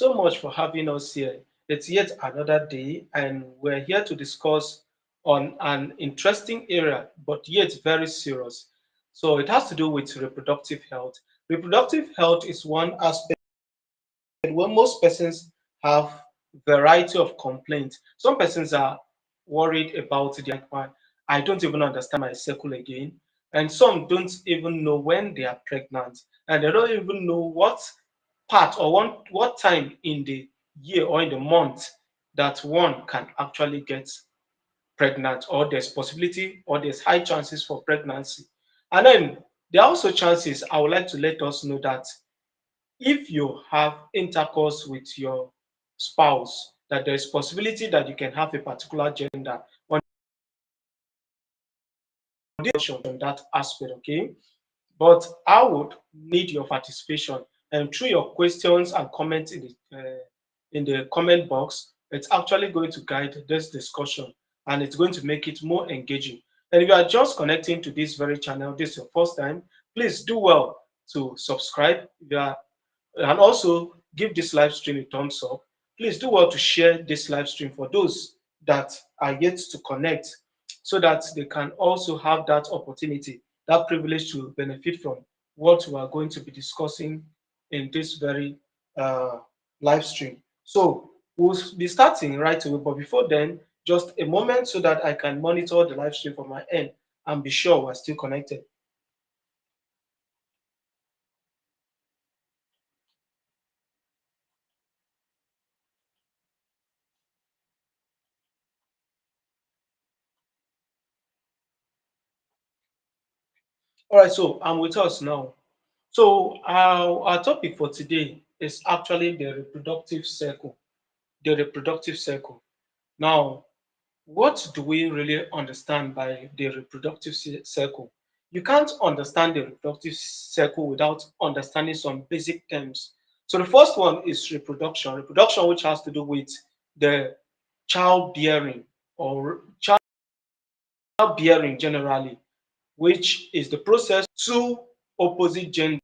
so much for having us here. It's yet another day, and we're here to discuss on an interesting area, but yet very serious. So it has to do with reproductive health. Reproductive health is one aspect where most persons have variety of complaints. Some persons are worried about it, like, "Why, I don't even understand my cycle again," and some don't even know when they are pregnant, and they don't even know what part or what time in the year or in the month that one can actually get pregnant, or there's possibility or there's high chances for pregnancy. And then there are also chances. I would like to let us know that if you have intercourse with your spouse, that there is possibility that you can have a particular gender on that aspect, okay? But I would need your participation, and through your questions and comments in the comment box, it's actually going to guide this discussion, and it's going to make it more engaging. And if you are just connecting to this very channel, this is your first time, please do well to subscribe. If you are, and also give this live stream a thumbs up. Please do well to share this live stream for those that are yet to connect, so that they can also have that opportunity, that privilege to benefit from what we are going to be discussing in this very uh, live stream. So we'll be starting right away, but before then, just a moment so that I can monitor the live stream from my end and be sure we're still connected. All right, so I'm with us now. So our topic for today is actually the reproductive cycle. The reproductive cycle. Now, what do we really understand by the reproductive cycle? You can't understand the reproductive cycle without understanding some basic terms. So the first one is reproduction. Reproduction, which has to do with the childbearing or childbearing generally, which is the process two opposite genders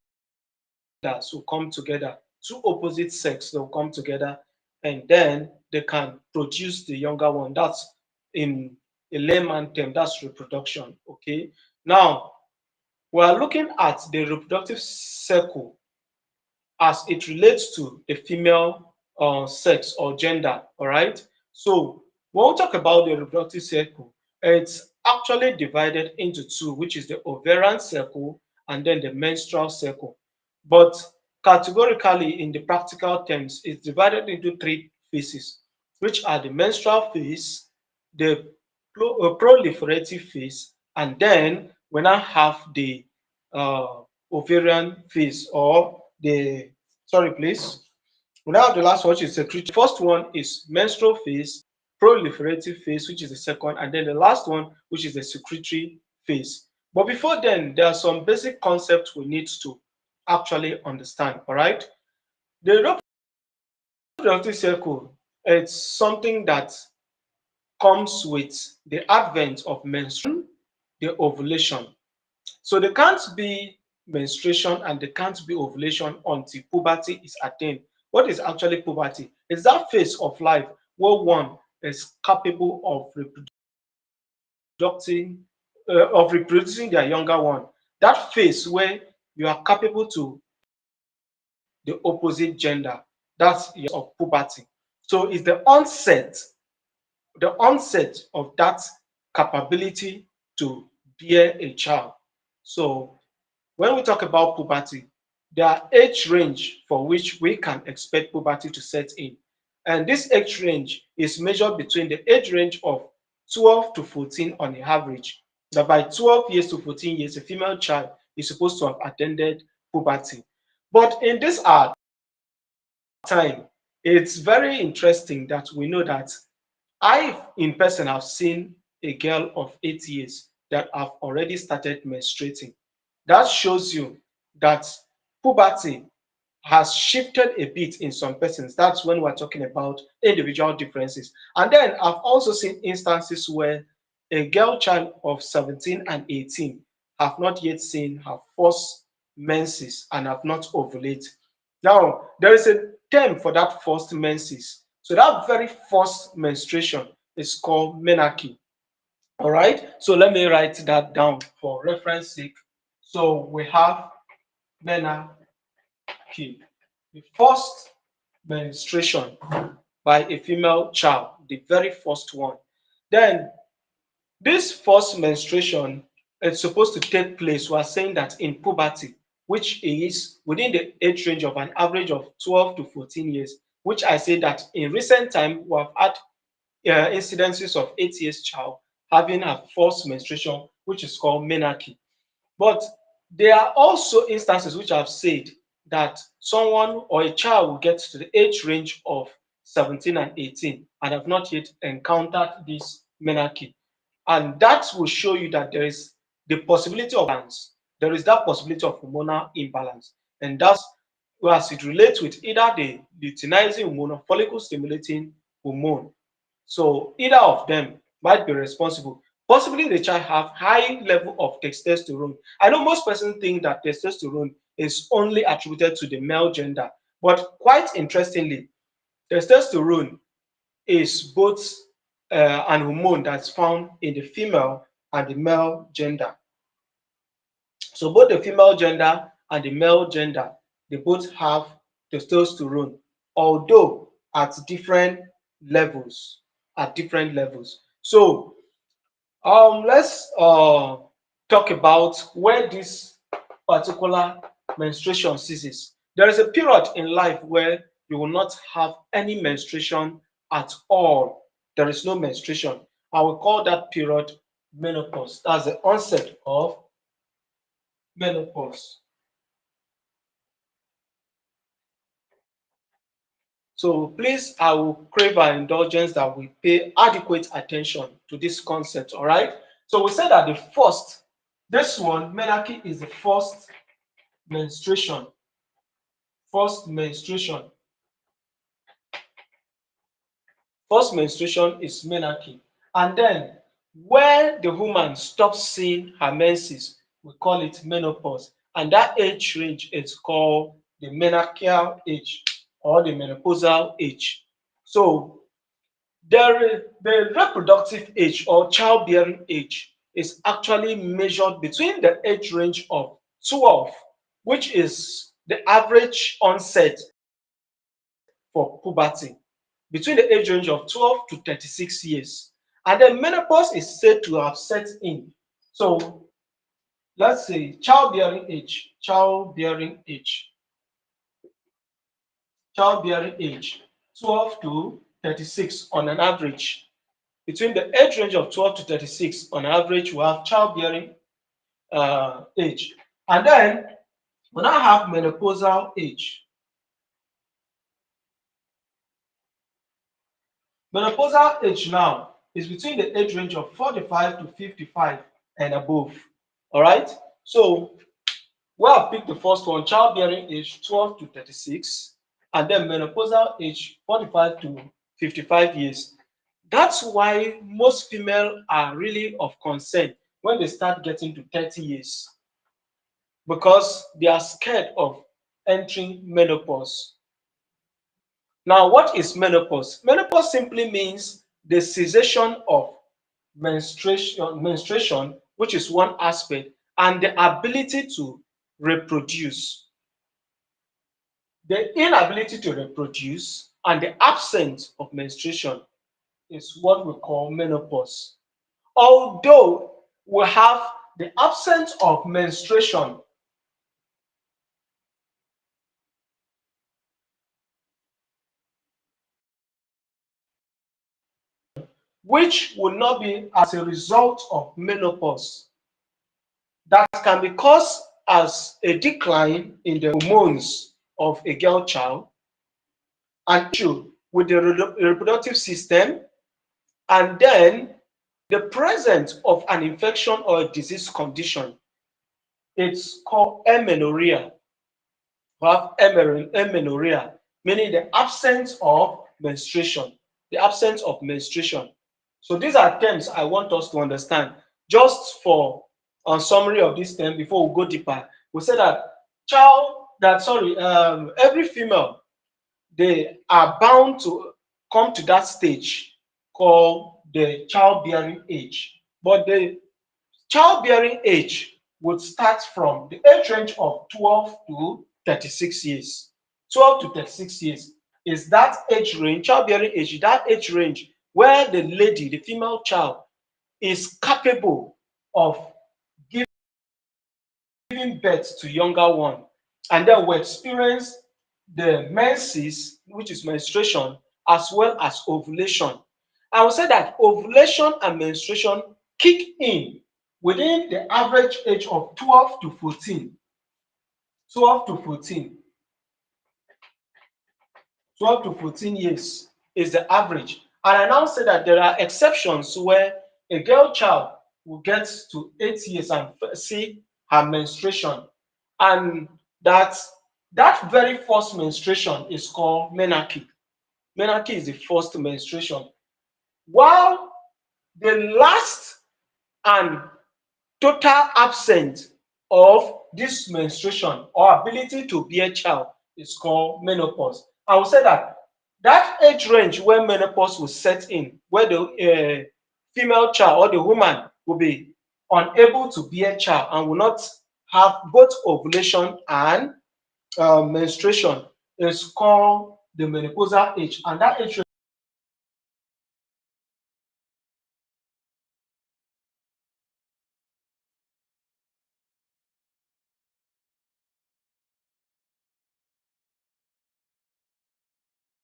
will come together, two opposite sex will come together, and then they can produce the younger one. That's in a layman term, that's reproduction. Okay. Now we are looking at the reproductive cycle as it relates to the female sex or gender. All right. So when we talk about the reproductive cycle, it's actually divided into two, which is the ovarian cycle and then the menstrual cycle. But categorically, in the practical terms, it's divided into three phases, which are the menstrual phase, the proliferative phase, and then we now have the ovarian phase, or the, sorry please, we now have the last one, which is secretory. First one is menstrual phase, proliferative phase, which is the second, and then the last one, which is the secretory phase. But before then, there are some basic concepts we need to actually understand. All right, the reproductive cycle, it's something that comes with the advent of menstruation, the ovulation. So there can't be menstruation and there can't be ovulation until puberty is attained. What is actually puberty? It's that phase of life where one is capable of reproducing, reproducing their younger one. That phase where you are capable to the opposite gender. That's of puberty. So it's the onset of that capability to bear a child. So when we talk about puberty, there are age range for which we can expect puberty to set in. And this age range is measured between the age range of 12 to 14 on the average. That by 12 years to 14 years, a female child is supposed to have attended puberty. But in this our time, it's very interesting that we know that I, in person, have seen a girl of 8 years that have already started menstruating. That shows you that puberty has shifted a bit in some persons. That's when we're talking about individual differences. And then I've also seen instances where a girl child of 17 and 18 have not yet seen her first menses and have not ovulated. Now, there is a term for that first menses. So that very first menstruation is called menarche. All right. So let me write that down for reference sake. So we have menarche, the first menstruation by a female child, the very first one. Then this first menstruation is supposed to take place, we are saying that in puberty, which is within the age range of an average of 12 to 14 years, which I say that in recent time we have had incidences of 8 years child having a first menstruation, which is called menarche. But there are also instances which I've said that someone or a child will get to the age range of 17 and 18 and have not yet encountered this menarche. And that will show you that there is the possibility of balance. There is that possibility of hormonal imbalance. And that's as it relates with either the luteinizing hormone or follicle stimulating hormone. So either of them might be responsible. Possibly the child have high level of testosterone. I know most persons think that testosterone is only attributed to the male gender, but quite interestingly, testosterone is both an hormone that's found in the female and the male gender. So both the female gender and the male gender, they both have testosterone, although at different levels. At different levels. So let's talk about where this particular menstruation ceases. There is a period in life where you will not have any menstruation at all. There is no menstruation. I will call that period menopause. That's the onset of menopause. So please, I will crave our indulgence that we pay adequate attention to this concept, all right? So we said that the first, this one, menarche is the menstruation, first menstruation. First menstruation is menarche. And then when the woman stops seeing her menses, we call it menopause. And that age range is called the menarcheal age or the menopausal age. So the reproductive age or childbearing age is actually measured between the age range of 12, which is the average onset for puberty, between the age range of 12 to 36 years. And then menopause is said to have set in. So let's say childbearing age, 12 to 36 on an average. Between the age range of 12 to 36, on average, we have childbearing age. And then we now have menopausal age. Menopausal age now is between the age range of 45 to 55 and above. All right. So we have picked the first one, childbearing age 12 to 36, and then menopausal age 45 to 55 years. That's why most females are really of concern when they start getting to 30 years because they are scared of entering menopause. Now, what is menopause? Menopause simply means the cessation of menstruation, which is one aspect, and the ability to reproduce. The inability to reproduce and the absence of menstruation is what we call menopause. Although we have the absence of menstruation, which will not be as a result of menopause, that can be caused as a decline in the hormones of a girl child, an issue with the reproductive system, and then the presence of an infection or a disease condition. It's called amenorrhea. We have amenorrhea, meaning the absence of menstruation. The absence of menstruation. So these are terms I want us to understand. Just for a summary of this term before we go deeper, we say that every female they are bound to come to that stage called the childbearing age. But the childbearing age would start from the age range of 12 to 36 years. 12 to 36 years is that age range, childbearing age, that age range where the lady, the female child, is capable of giving birth to younger one, and then we experience the menses, which is menstruation, as well as ovulation. I would say that ovulation and menstruation kick in within the average age of 12 to 14. 12 to 14. 12 to 14 years is the average. And I now say that there are exceptions where a girl child will get to 8 years and see her menstruation. And that very first menstruation is called menarche. Menarche is the first menstruation. While the last and total absence of this menstruation or ability to bear child is called menopause. I will say that that age range where menopause will set in, where the female child or the woman will be unable to bear child and will not have both ovulation and menstruation, is called the menopausal age, and that age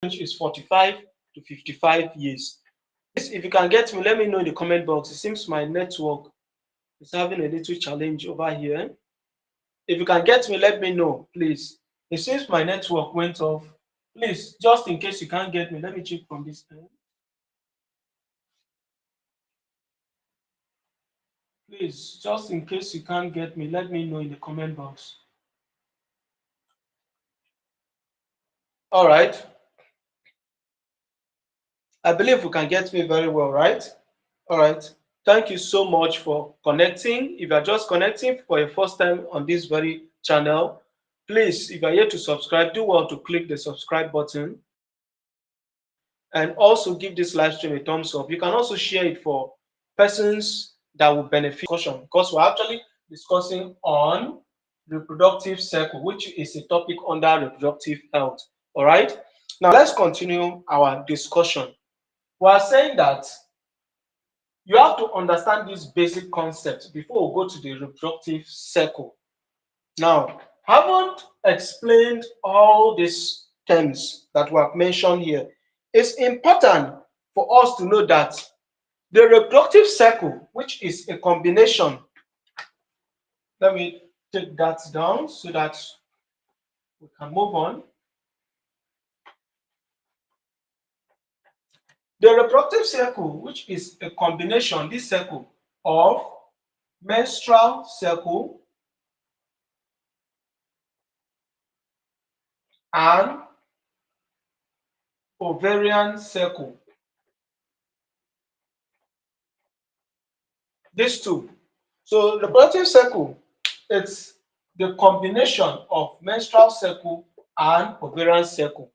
range is 45 to 55 years. If you can get me, let me know in the comment box. It seems my network is having a little challenge over here. If you can get me, let me know, please. It seems my network went off. Please, just in case you can't get me, let me check from this end. Please, just in case you can't get me, let me know in the comment box. All right. I believe you can get me very well, right? All right. Thank you so much for connecting. If you are just connecting for your first time on this very channel, please, if you are here to subscribe, do well to click the subscribe button and also give this live stream a thumbs up. You can also share it for persons that will benefit discussion, because we're actually discussing on reproductive cycle, which is a topic under reproductive health. All right. Now let's continue our discussion. We are saying that you have to understand these basic concepts before we go to the reproductive cycle. Now, haven't explained all these terms that we have mentioned here. It's important for us to know that the reproductive cycle, which is a combination, let me take that down so that we can move on. The reproductive cycle, which is a combination, this cycle, of menstrual cycle and ovarian cycle. These two. So the reproductive cycle, it's the combination of menstrual cycle and ovarian cycle.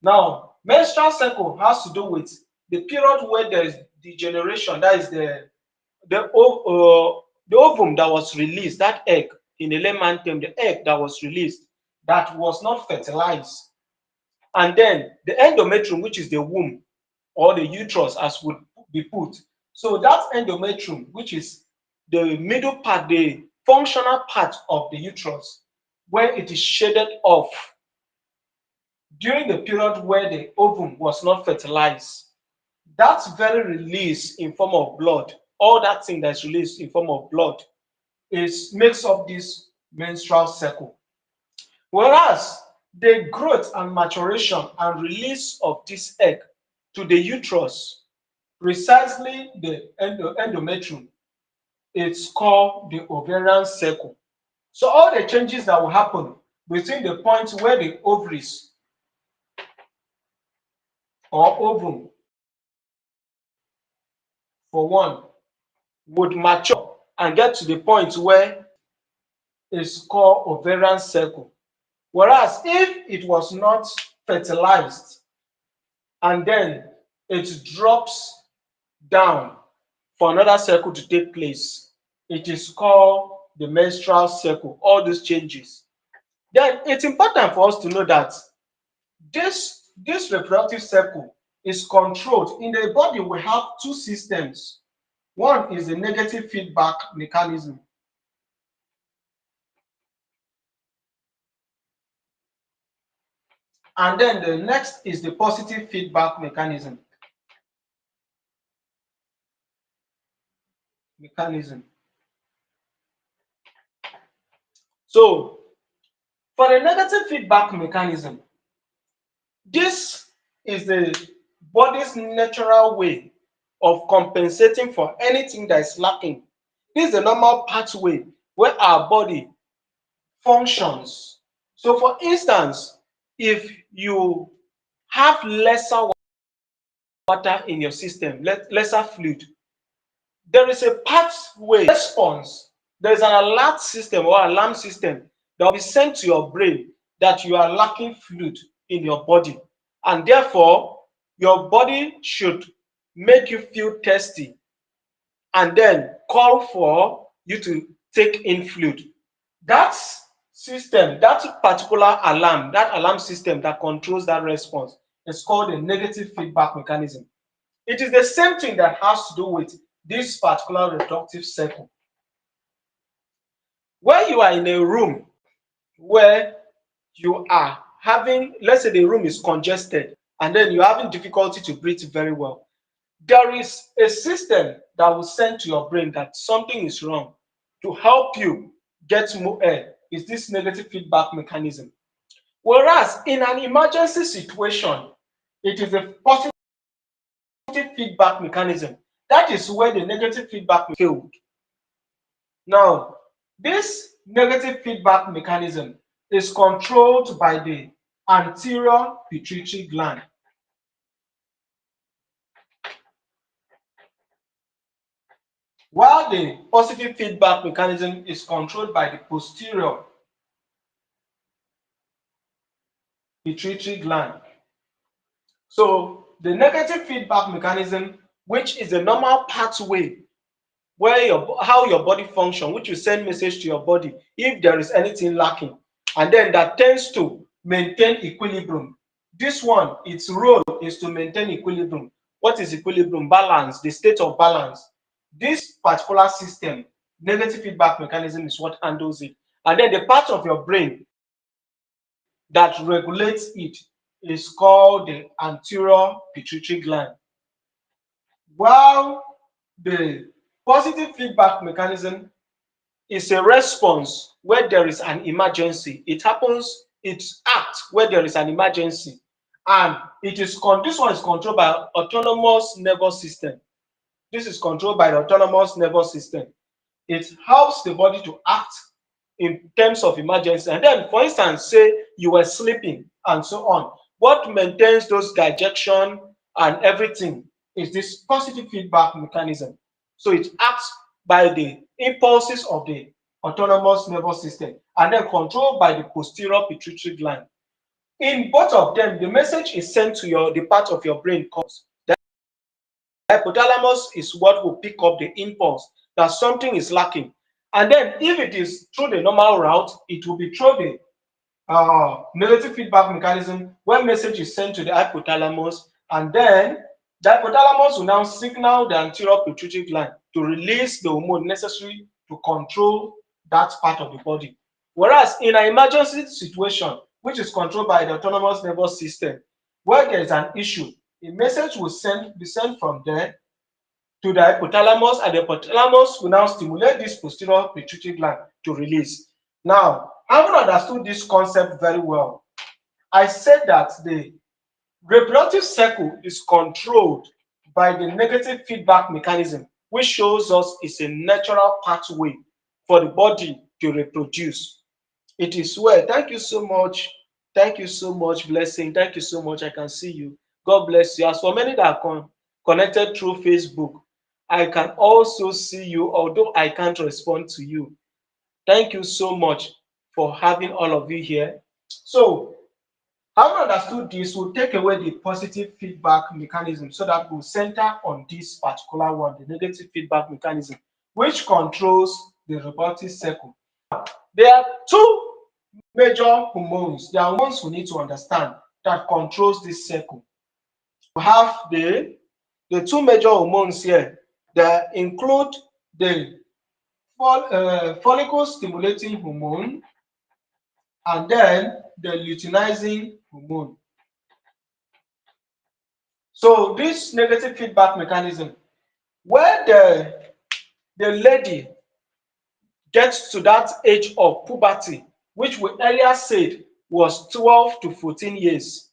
Now, menstrual cycle has to do with the period where there is degeneration, that is the ovum that was released, that egg, in a layman term, the egg that was released that was not fertilized, and then the endometrium, which is the womb or the uterus as would be put. So that endometrium, which is the middle part, the functional part of the uterus, where it is shaded off during the period where the ovum was not fertilized, that very release in form of blood, all that thing that's released in form of blood, is makes up this menstrual cycle. Whereas the growth and maturation and release of this egg to the uterus, precisely the endometrium, it's called the ovarian cycle. So all the changes that will happen between the point where the ovaries or ovum, for one, would mature and get to the point where it's called ovarian cycle. Whereas if it was not fertilized, and then it drops down for another cycle to take place. It is called the menstrual cycle, all these changes. Then it's important for us to know that this reproductive cycle is controlled. In the body, we have two systems. One is the negative feedback mechanism. And then the next is the positive feedback mechanism. So, for the negative feedback mechanism, this is the body's natural way of compensating for anything that is lacking. This is the normal pathway where our body functions. So, for instance, if you have lesser water in your system, lesser fluid, there is a pathway response. There is an alert system or alarm system that will be sent to your brain that you are lacking fluid in your body, and therefore your body should make you feel thirsty and then call for you to take in fluid. That system, that particular alarm, that alarm system that controls that response is called a negative feedback mechanism. It is the same thing that has to do with this particular reproductive cycle. When you are in a room where you are having, let's say the room is congested and then you're having difficulty to breathe very well, there is a system that will send to your brain that something is wrong to help you get more air. Is this negative feedback mechanism. Whereas in an emergency situation, it is a positive feedback mechanism. That is where the negative feedback failed. Now, this negative feedback mechanism is controlled by the anterior pituitary gland, while the positive feedback mechanism is controlled by the posterior pituitary gland. So, the negative feedback mechanism, which is a normal pathway where how your body function, which will send message to your body if there is anything lacking, and then that tends to maintain equilibrium. This one, its role is to maintain equilibrium. What is equilibrium? Balance, the state of balance. This particular system, negative feedback mechanism, is what handles it. And then the part of your brain that regulates it is called the anterior pituitary gland. While the positive feedback mechanism is a response where there is an emergency. It happens, it acts where there is an emergency. And this one is controlled by autonomous nervous system. This is controlled by the autonomous nervous system. It helps the body to act in terms of emergency. And then, for instance, say you were sleeping and so on. What maintains those digestion and everything is this positive feedback mechanism. So it acts by the impulses of the autonomous nervous system and then controlled by the posterior pituitary gland. In both of them, the message is sent to the part of your brain called the hypothalamus is what will pick up the impulse that something is lacking. And then if it is through the normal route, it will be through the negative feedback mechanism where message is sent to the hypothalamus, and then the hypothalamus will now signal the anterior pituitary gland to release the hormone necessary to control that part of the body. Whereas in an emergency situation, which is controlled by the autonomous nervous system, where there is an issue, a message will be sent from there to the hypothalamus, and the hypothalamus will now stimulate this posterior pituitary gland to release. Now, having understood this concept very well, I said that the reproductive cycle is controlled by the negative feedback mechanism, which shows us it's a natural pathway for the body to reproduce. It is well. Thank you so much. Thank you so much, Blessing. Thank you so much. I can see you. God bless you. As for many that are connected through Facebook, I can also see you, although I can't respond to you. Thank you so much for having all of you here. So, Having understood this, we'll take away the positive feedback mechanism so that we'll center on this particular one, the negative feedback mechanism, which controls the reproductive cycle. There are two major hormones. There are hormones we need to understand that controls this cycle. We have the two major hormones here. They include the follicle stimulating hormone and then the luteinizing hormone. So this negative feedback mechanism, where the lady gets to that age of puberty, which we earlier said was 12 to 14 years,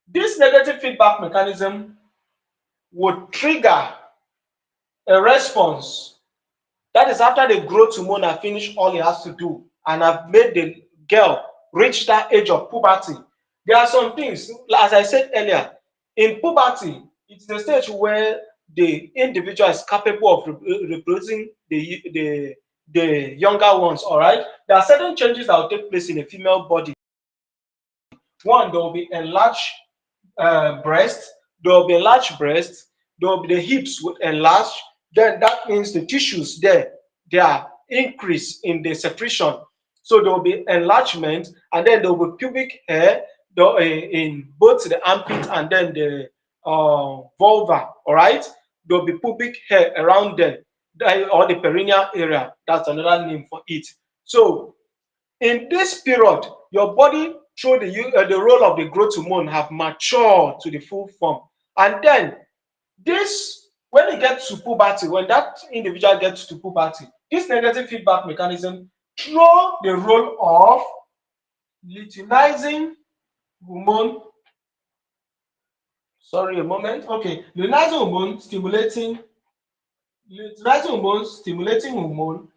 this negative feedback mechanism would trigger a response. That is after the growth hormone has finished all it has to do and have made the girl reach that age of puberty. There are some things, as I said earlier, in puberty, it's the stage where the individual is capable of reproducing the younger ones, all right? There are certain changes that will take place in a female body. One, there will be enlarged breast, there will be enlarged breast, there will be the hips with enlarged, then that means the tissues there, they are increase in the secretion. So there will be enlargement, and then there will be pubic hair in both the armpit and then the vulva, all right? There will be pubic hair around them, or the perineal area. That's another name for it. So in this period, your body, through the role of the growth hormone, have matured to the full form. And then this, when it gets to puberty, when that individual gets to puberty, this negative feedback mechanism through the role of luteinizing hormone, sorry a moment, okay, luteinizing hormone stimulating hormone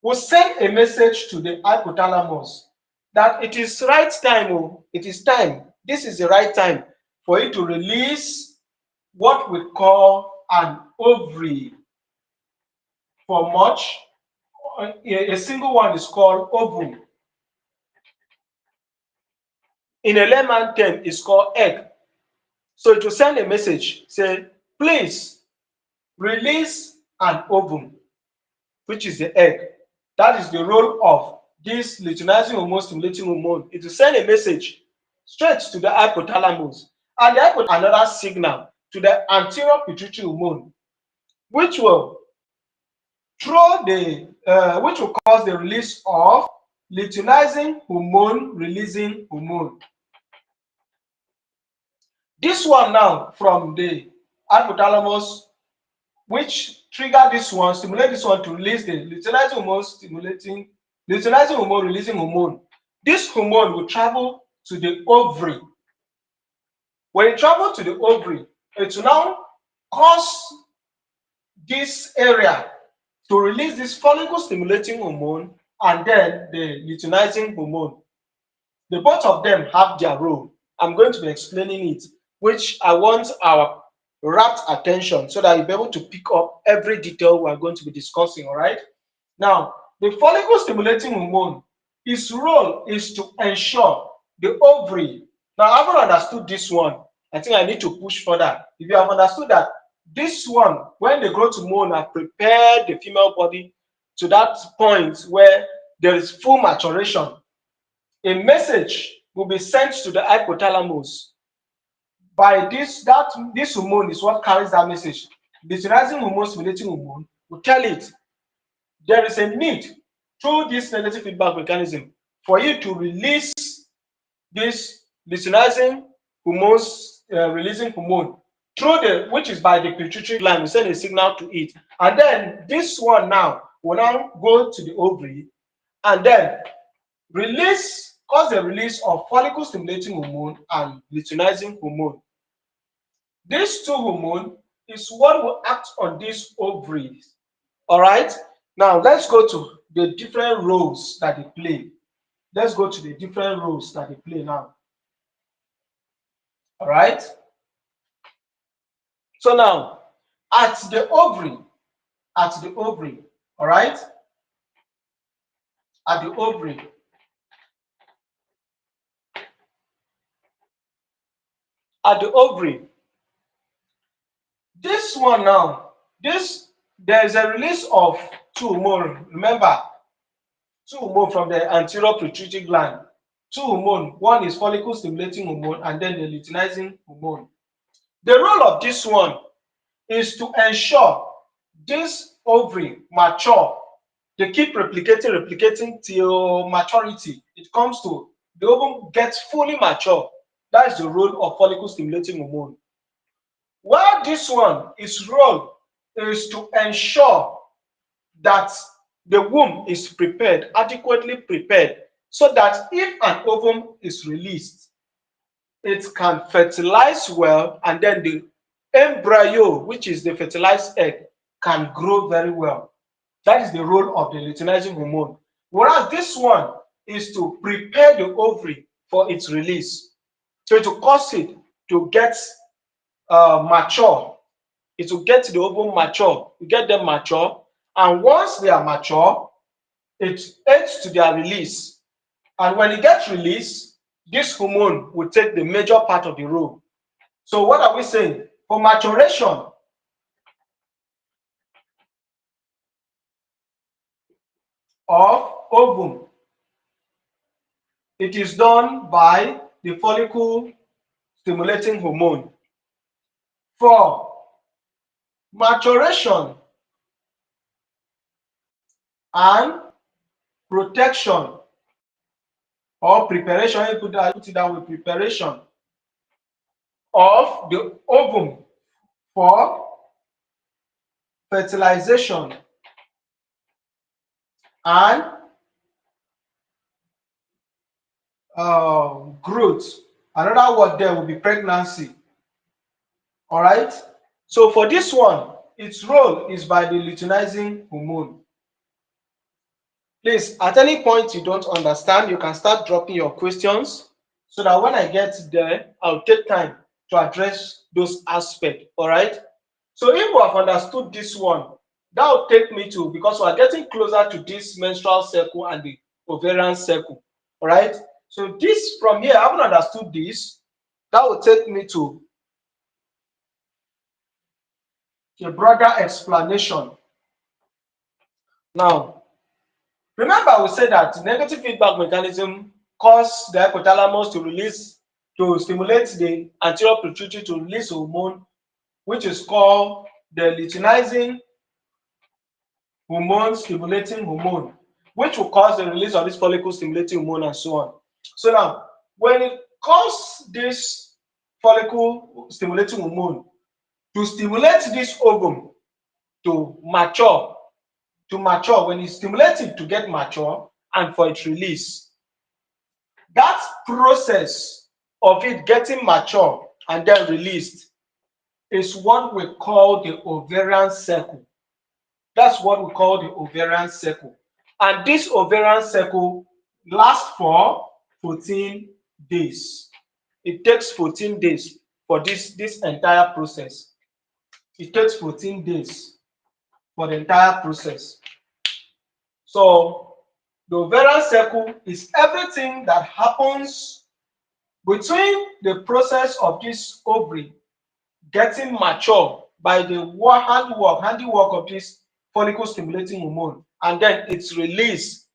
will send a message to the hypothalamus that it is right time, oh, it is time, this is the right time for you to release what we call an ovary. For much, a single one is called ovum. In a layman term, it's called egg. So it will send a message, say, please release an ovum, which is the egg. That is the role of this luteinizing hormone stimulating hormone. It will send a message straight to the hypothalamus, and the hypothalamus another signal to the anterior pituitary hormone, which will which will cause the release of luteinizing hormone releasing hormone. This one now from the hypothalamus, which trigger this one, stimulate this one to release the luteinizing hormone releasing hormone. This hormone will travel to the ovary. When it travels to the ovary, it will now cause this area to release this follicle stimulating hormone and then the luteinizing hormone. The both of them have their role. I'm going to be explaining it, which I want our rapt attention so that you'll be able to pick up every detail we're going to be discussing, all right? Now, the follicle stimulating hormone, its role is to ensure the ovary. Now, I haven't understood this one. I think I need to push further. If you have understood that this one, when the growth hormone have prepared the female body to that point where there is full maturation, a message will be sent to the hypothalamus by this hormone is what carries that message. The luteinizing hormone stimulating hormone will tell it there is a need through this negative feedback mechanism for you to release this luteinizing hormones releasing hormone through which is by the pituitary gland. We send a signal to it, and then this one now will now go to the ovary and then cause the release of follicle stimulating hormone and luteinizing hormone. These two hormones is what will act on these ovaries. All right. Now let's go to the different roles that they play. Let's go to the different roles that they play now. All right. So now at the ovary, all right, at the ovary, at the ovary. This one now, there is a release of two hormone. Remember, two hormone from the anterior pituitary gland. Two hormone. One is follicle stimulating hormone and then the luteinizing hormone. The role of this one is to ensure this ovary mature. They keep replicating till maturity. It comes to the ovum gets fully mature. That is the role of follicle stimulating hormone. While this one, its role is to ensure that the womb is prepared, adequately prepared, so that if an ovum is released, it can fertilize well, and then the embryo, which is the fertilized egg, can grow very well. That is the role of the luteinizing hormone. Whereas this one is to prepare the ovary for its release. So to cause it to get mature, it will get the ovum mature, you get them mature, and once they are mature, it aids to their release. And when it gets released, this hormone will take the major part of the role. So what are we saying? For maturation of ovum, it is done by the follicle stimulating hormone. For maturation and protection or preparation, you put it that way, preparation of the ovum for fertilization and growth. Another word there will be pregnancy. All right. So for this one, its role is by the luteinizing hormone. Please, at any point you don't understand, you can start dropping your questions so that when I get there, I'll take time to address those aspects. All right. So if we have understood this one, that will take me to, because we are getting closer to this menstrual cycle and the ovarian cycle. All right. So this from here, I haven't understood this. That will take me to a broader explanation. Now, remember we said that negative feedback mechanism cause the hypothalamus to stimulate the anterior pituitary to release hormone, which is called the luteinizing hormone stimulating hormone, which will cause the release of this follicle stimulating hormone and so on. So now, when it causes this follicle stimulating hormone to stimulate this ovum to mature, when it's stimulated to get mature and for its release, that process of it getting mature and then released is what we call the ovarian cycle. That's what we call the ovarian cycle. And this ovarian cycle lasts for 14 days. It takes 14 days for this entire process. It takes 14 days for the entire process. So the ovarian cycle is everything that happens between the process of this ovary getting mature by the handiwork of this follicle stimulating hormone, and then its release,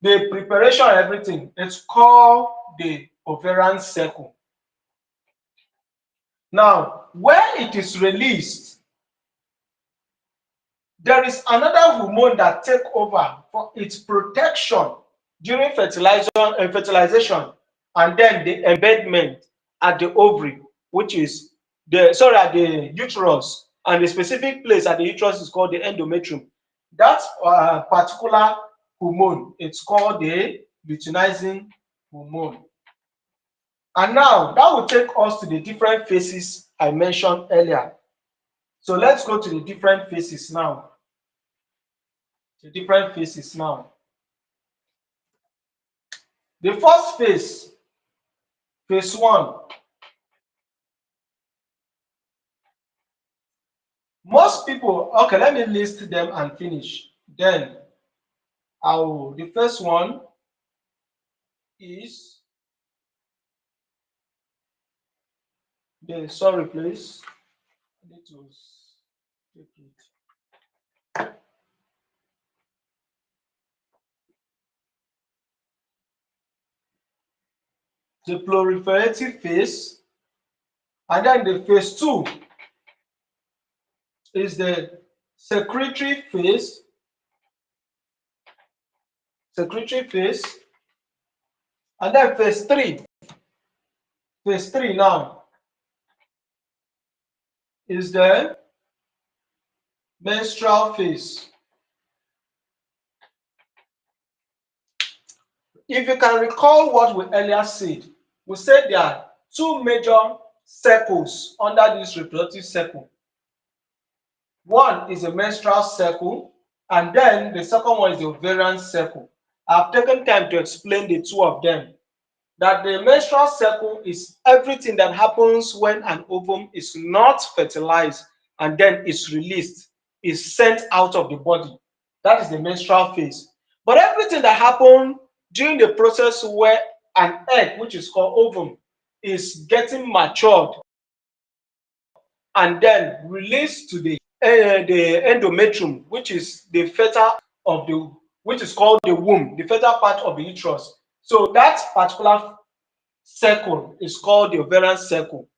the preparation, everything. It's called the ovarian cycle. Now, when it is released, there is another hormone that takes over for its protection during fertilization, and then the embedment at the ovary, which is at the uterus, and the specific place at the uterus is called the endometrium. That particular hormone, it's called the luteinizing hormone. And now that will take us to the different phases I mentioned earlier. So let's go to the different phases now. The different phases now. The first phase, phase 1. Most people, okay, let me list them and finish. Then the first one is Sorry, please. I need to take it. The proliferative phase, and then the phase 2 is the secretory phase. Secretory phase, and then phase 3. Phase 3 now is the menstrual phase. If you can recall what we earlier said, we said there are two major circles under this reproductive cycle. One is a menstrual cycle, and then the second one is the ovarian cycle. I've taken time to explain the two of them. That the menstrual cycle is everything that happens when an ovum is not fertilized and then is released, is sent out of the body. That is the menstrual phase. But everything that happens during the process where an egg, which is called ovum, is getting matured and then released to the endometrium, which is the fertile of the, which is called the womb, the fertile part of the uterus. So that particular circle is called the ovarian circle.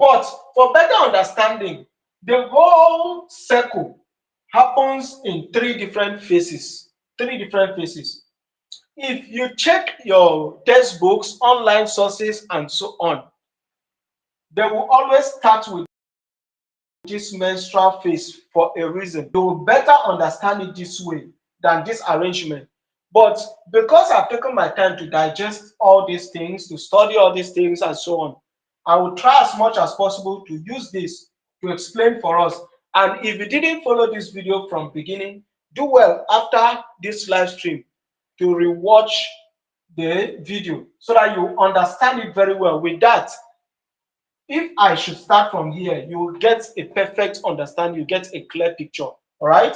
But for better understanding, the whole circle happens in three different phases. Three different phases. If you check your textbooks, online sources, and so on, they will always start with this menstrual phase for a reason. You will better understand it this way than this arrangement. But because I've taken my time to digest all these things, to study all these things, and so on, I will try as much as possible to use this to explain for us. And if you didn't follow this video from beginning, do well after this live stream to rewatch the video so that you understand it very well. With that, if I should start from here, you will get a perfect understanding, you get a clear picture. All right.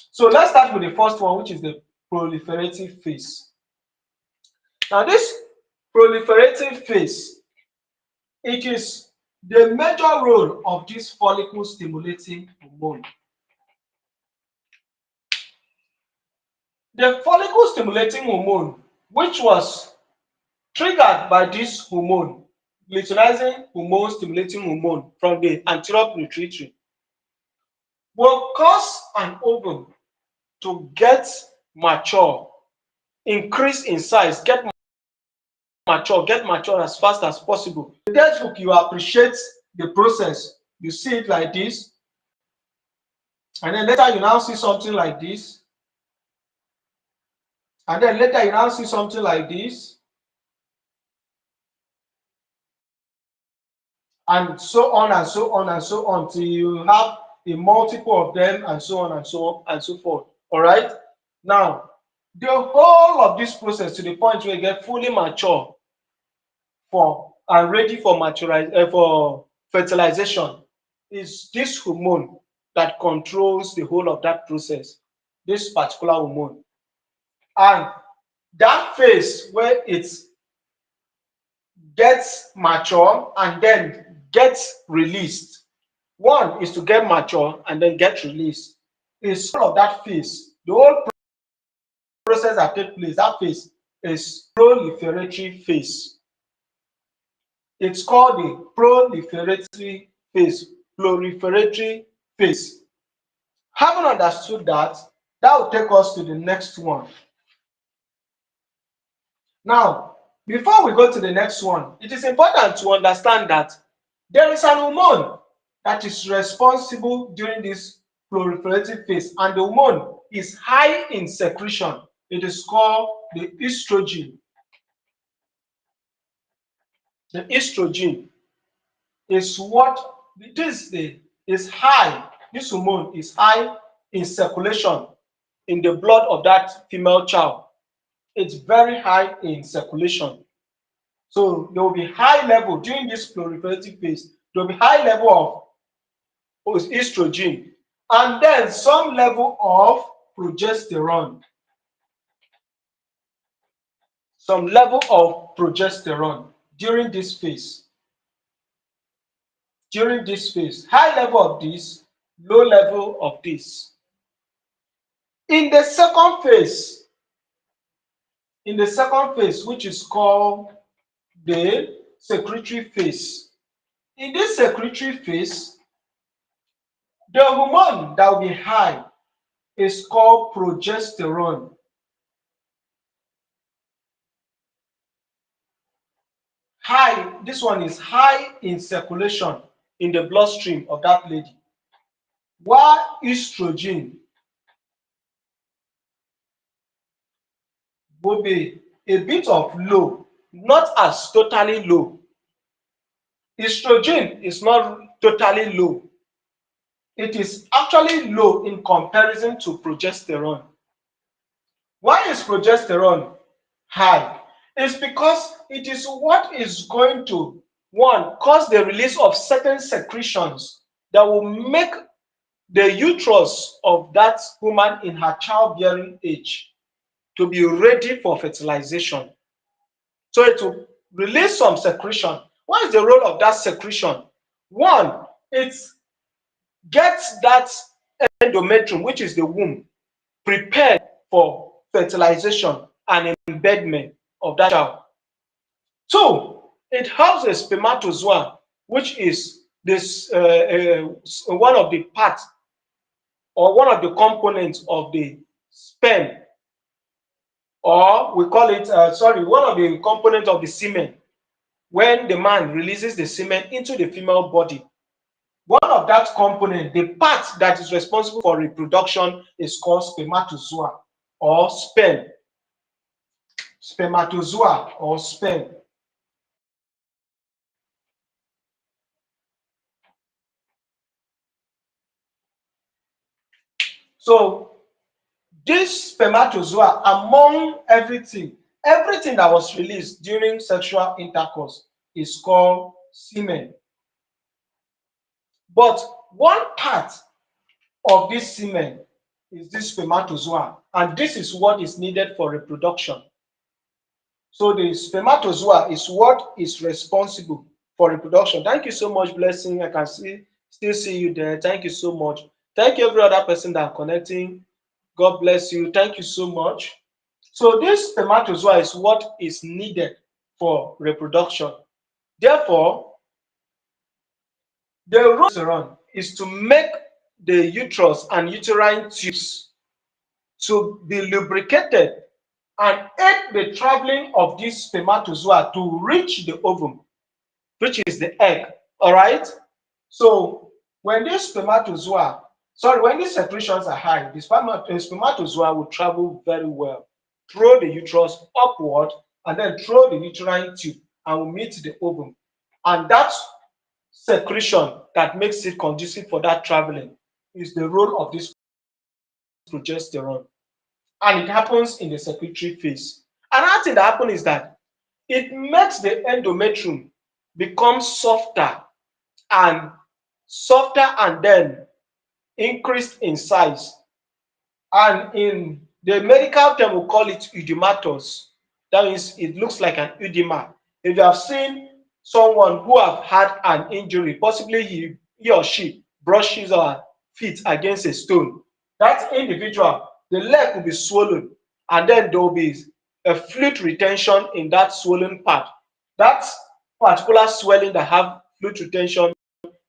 So let's start with the first one, which is the proliferative phase. Now, this proliferative phase, it is the major role of this follicle stimulating hormone. The follicle stimulating hormone, which was triggered by this hormone, luteinizing hormone stimulating hormone from the anterior pituitary, will cause an ovum to get mature, increase in size, get mature as fast as possible. In the textbook, you appreciate the process. You see it like this, and then later you now see something like this, and then later you now see something like this, and so on and so on and so on till you have a multiple of them, and so on and so on and so forth. All right. Now, the whole of this process to the point where you get fully mature for and ready for for fertilization is this hormone that controls the whole of that process, this particular hormone. And that phase where it gets mature and then gets released, one is to get mature and then get released, is all of that phase. The whole process that takes place, that phase is proliferatory phase. It's called the proliferatory phase. Proliferatory phase. Having understood that, that will take us to the next one. Now, before we go to the next one, it is important to understand that there is an hormone that is responsible during this proliferative phase, and the hormone is high in secretion. It is called the estrogen. The estrogen is what is high. This hormone is high in circulation in the blood of that female child. It's very high in circulation. So there will be high level during this proliferative phase. There will be high level of estrogen and then some level of progesterone. Some level of progesterone during this phase. during this phase. High level of this, low level of this. In the second phase, which is called the secretory phase. In this secretory phase, the hormone that will be high is called progesterone. High, this one is high in circulation in the bloodstream of that lady. While estrogen will be a bit of low, not as totally low. Estrogen is not totally low. It is actually low in comparison to progesterone. Why is progesterone high? It's because it is what is going to, one, cause the release of certain secretions that will make the uterus of that woman in her childbearing age to be ready for fertilization. So it will release some secretion. What is the role of that secretion? One, it gets that endometrium, which is the womb, prepared for fertilization and embedment of that child. Two, it helps the spermatozoa, which is this one of the parts or one of the components of the sperm, or we call it one of the components of the semen. When the man releases the semen into the female body, one of that component, the part that is responsible for reproduction, is called spermatozoa or sperm. Spermatozoa or sperm. So this spermatozoa, among everything that was released during sexual intercourse, is called semen. But one part of this semen is this spermatozoa, and this is what is needed for reproduction. So the spermatozoa is what is responsible for reproduction. Thank you so much, Blessing. I can still see you there. Thank you so much. Thank you, every other person that are connecting. God bless you. Thank you so much. So this spermatozoa is what is needed for reproduction. Therefore, the role is to make the uterus and uterine tubes to be lubricated and aid the traveling of this spermatozoa to reach the ovum, which is the egg. All right. So when these secretions are high, the spermatozoa will travel very well, through the uterus upward, and then through the uterine tube, and will meet the ovum. And that secretion that makes it conducive for that traveling is the role of this progesterone. And it happens in the secretory phase. Another thing that happens is that it makes the endometrium become softer and then increased in size. And in the medical term, we call it edematous. That means it looks like an edema. If you have seen someone who have had an injury, possibly he or she brushes her feet against a stone, that individual, the leg will be swollen, and then there will be a fluid retention in that swollen part. That particular swelling that have fluid retention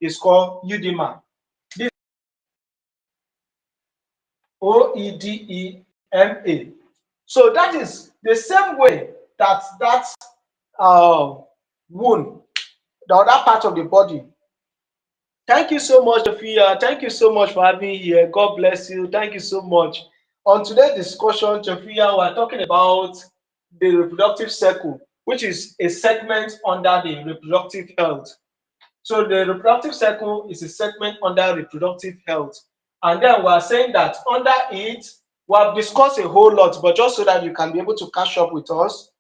is called edema. This OEDEMA. So that is the same way that wound, the other part of the body. Thank you so much, Sophia. Thank you so much for having me here. God bless you. Thank you so much. On today's discussion, Sophia, we are talking about the reproductive cycle, which is a segment under the reproductive health. So the reproductive cycle is a segment under reproductive health. And then we are saying that under it, we have discussed a whole lot, but just so that you can be able to catch up with us,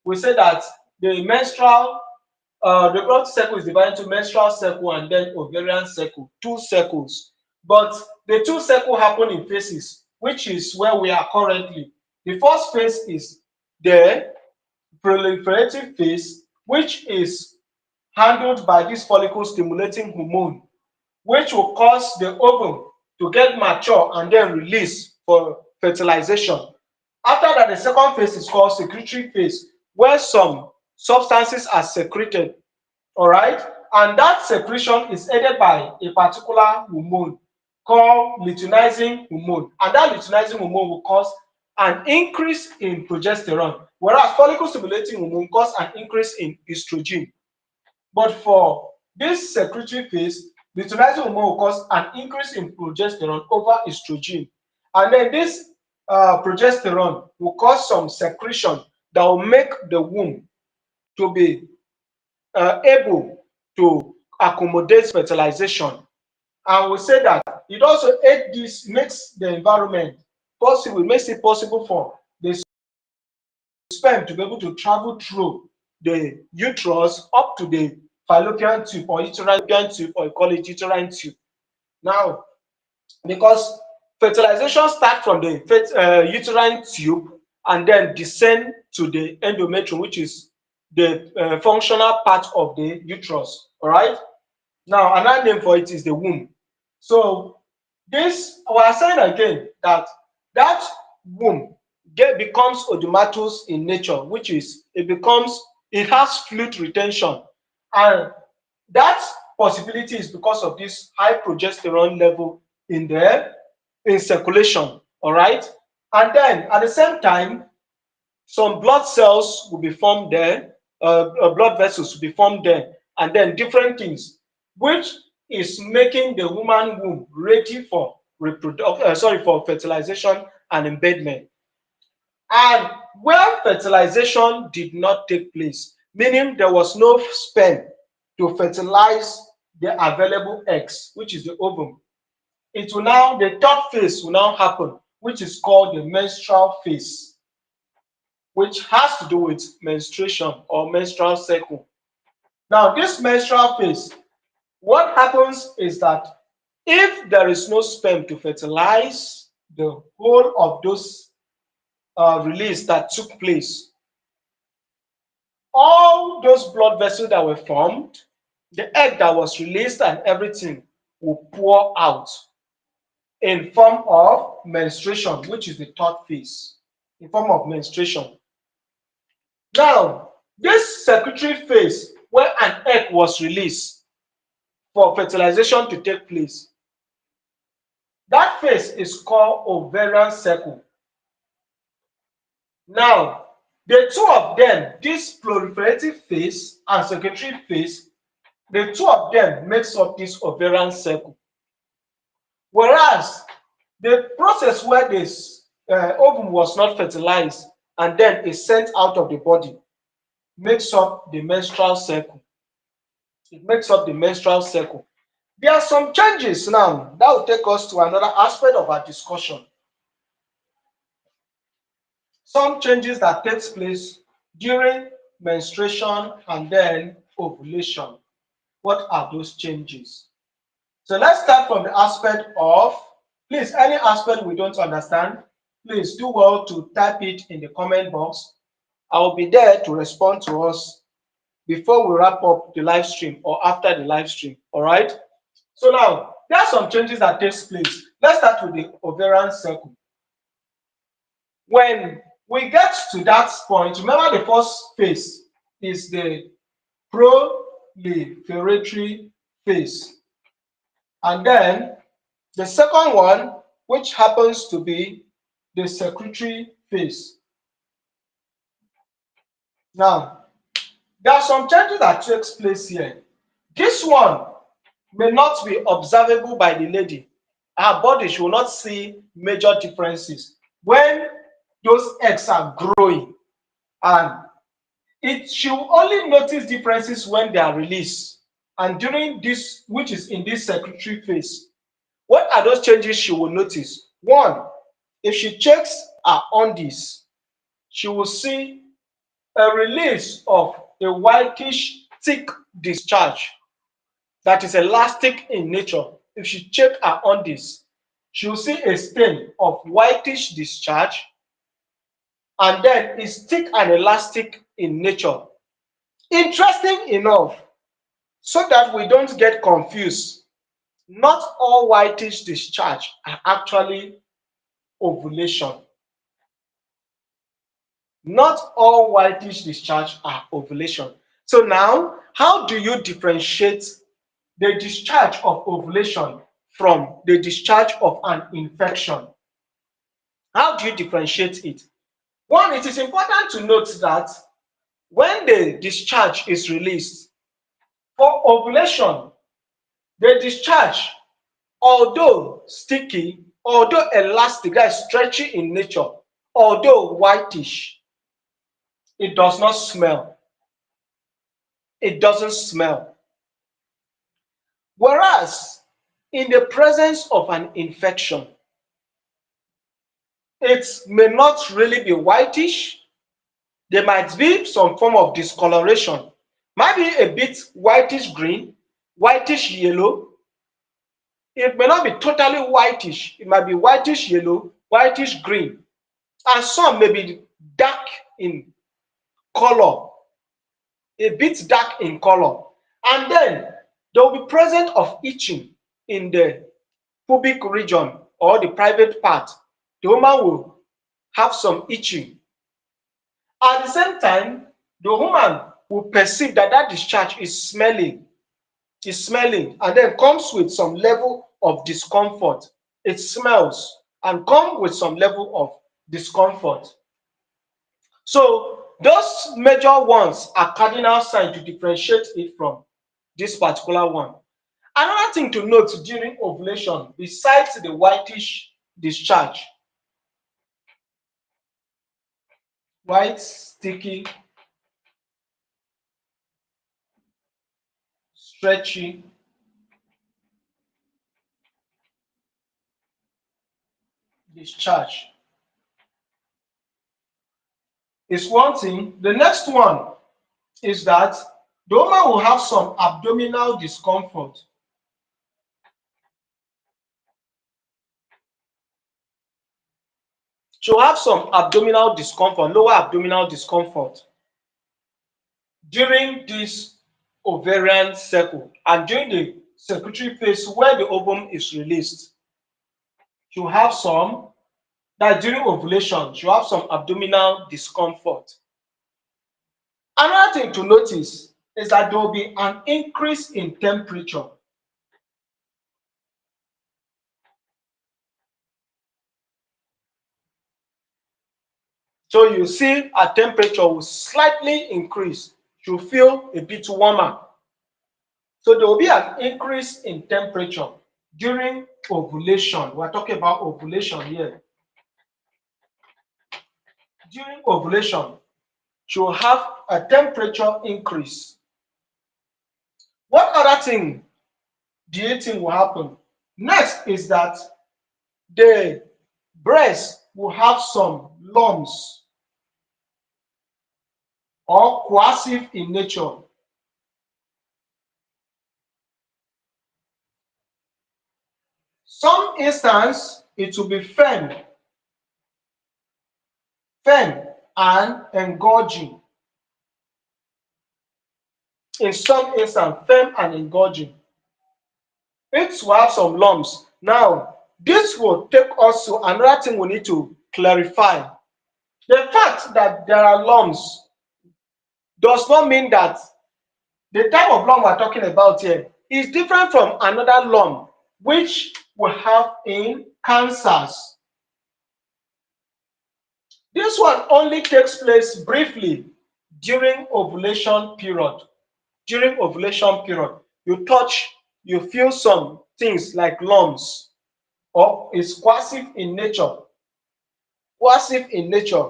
we say that the reproductive cycle is divided into menstrual cycle and then ovarian cycle, 2 cycles. But the 2 cycles happen in phases, which is where we are currently. The first phase is the proliferative phase, which is handled by this follicle stimulating hormone, which will cause the ovum to get mature and then release for fertilization. After that, the second phase is called secretory phase, where some substances are secreted, all right? And that secretion is aided by a particular hormone called luteinizing hormone. And that luteinizing hormone will cause an increase in progesterone, whereas follicle stimulating hormone cause an increase in estrogen. But for this secretory phase, luteinizing hormone will cause an increase in progesterone over estrogen. And then this progesterone will cause some secretion that will make the womb to be able to accommodate fertilization. And we say that it also aids this, makes the environment possible, makes it possible for the sperm to be able to travel through the uterus up to the fallopian tube or uterine tube, or you call it uterine tube. Now, because fertilization starts from the uterine tube and then descend to the endometrium, which is the functional part of the uterus. All right. Now, another name for it is the womb. So this, we are saying again that that womb becomes odomatous in nature, which is it has fluid retention, and that possibility is because of this high progesterone level in the in circulation. All right, and then at the same time, some blood cells will be formed there, blood vessels will be formed there, and then different things, which is making the woman womb ready for for fertilization and embedment. And where fertilization did not take place, meaning there was no sperm to fertilize the available eggs, which is the ovum, the third phase will now happen, which is called the menstrual phase, which has to do with menstruation or menstrual cycle. Now, this menstrual phase, what happens is that if there is no sperm to fertilize the whole of those release that took place, all those blood vessels that were formed, the egg that was released and everything will pour out in form of menstruation, which is the third phase, in form of menstruation. Now, this secretory phase where an egg was released for fertilization to take place, that phase is called ovarian cycle. Now, the two of them, this proliferative phase and secretory phase, the two of them makes up this ovarian cycle. Whereas the process where this ovum was not fertilized and then is sent out of the body makes up the menstrual cycle. It makes up the menstrual cycle. There are some changes now that will take us to another aspect of our discussion. Some changes that takes place during menstruation and then ovulation. What are those changes? So let's start from the aspect of, please, any aspect we don't understand, please do well to type it in the comment box. I will be there to respond to us before we wrap up the live stream or after the live stream. All right. So now there are some changes that takes place. Let's start with the ovarian cycle. When we get to that point, remember the first phase is the proliferatory phase. And then the second one, which happens to be the secretory phase. Now, there are some changes that takes place here. This one may not be observable by the lady. Her body should not see major differences when those eggs are growing, and she will only notice differences when they are released and during this, which is in this secretory phase. What are those changes she will notice? One, if she checks her undies, she will see a release of a whitish thick discharge that is elastic in nature. If she check her undies, she will see a stain of whitish discharge, and then it's thick and elastic in nature. Interesting enough, So that we don't get confused, not all whitish discharge are actually ovulation. Not all whitish discharge are ovulation. So now, how do you differentiate the discharge of ovulation from the discharge of an infection? How do you differentiate it? One, it is important to note that when the discharge is released for ovulation, the discharge, although sticky, although elastic, that is stretchy in nature, although whitish, it does not smell. It doesn't smell. Whereas in the presence of an infection, it may not really be whitish. There might be some form of discoloration, might be a bit whitish green, whitish yellow. It may not be totally whitish. It might be whitish yellow, whitish green, and some may be dark in color, a bit dark in color. And then there will be presence of itching in the pubic region or the private part. The woman will have some itching. At the same time, the woman will perceive that that discharge is smelling, and then comes with some level of discomfort. It smells and comes with some level of discomfort. So those major ones are cardinal signs to differentiate it from this particular one. Another thing to note during ovulation, besides the whitish discharge, white, sticky, stretchy discharge is one thing. The next one is that the woman will have some abdominal discomfort. She'll have some abdominal discomfort, lower abdominal discomfort during this ovarian cycle and during the secretory phase where the ovum is released. She'll have some, that during ovulation, she'll have some abdominal discomfort. Another thing to notice is that there will be an increase in temperature. So you see her temperature will slightly increase. She'll feel a bit warmer. So there will be an increase in temperature during ovulation. We're talking about ovulation here. During ovulation, she'll have a temperature increase. What other thing do you think will happen? Next is that the breast will have some lumps or coercive in nature. Some instance it will be firm and engorging. In some instance, firm and engorging. It will have some lumps. Now, this will take us to another thing we need to clarify. The fact that there are lumps does not mean that the type of lump we're talking about here is different from another lump which we have in cancers. This one only takes place briefly during ovulation period. During ovulation period, you touch, you feel some things like lumps, or it's coercive in nature. Coercive in nature,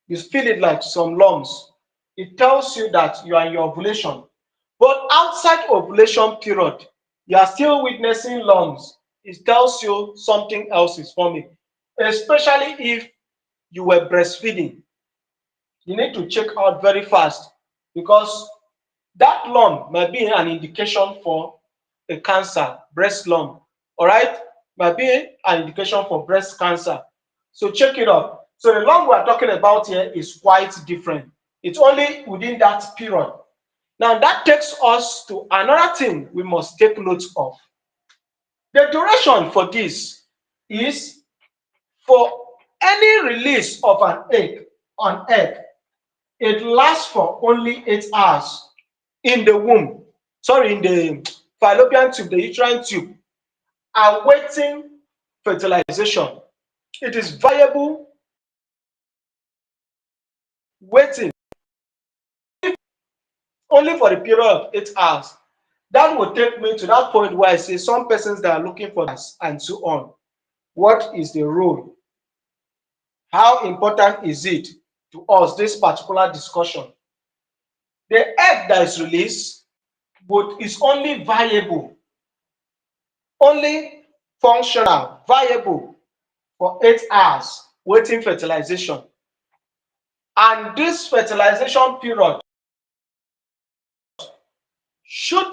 you feel it like some lumps. It tells you that you are in your ovulation. But outside ovulation period, you are still witnessing lumps. It tells you something else is forming, especially if you were breastfeeding. You need to check out very fast because that lump might be an indication for a cancer, breast lump. All right, might be an indication for breast cancer. So check it out. So the lump we are talking about here is quite different. It's only within that period. Now that takes us to another thing we must take note of. The duration for this is for any release of an egg, it lasts for only 8 hours in the womb, in the fallopian tube, the uterine tube, awaiting fertilization. It is viable, waiting only for the period of 8 hours. That will take me to that point where I say some persons that are looking for this and so on. What is the role? How important is it to us, this particular discussion? The egg that is released is only viable, only functional, viable for 8 hours, waiting fertilization. And this fertilization period should,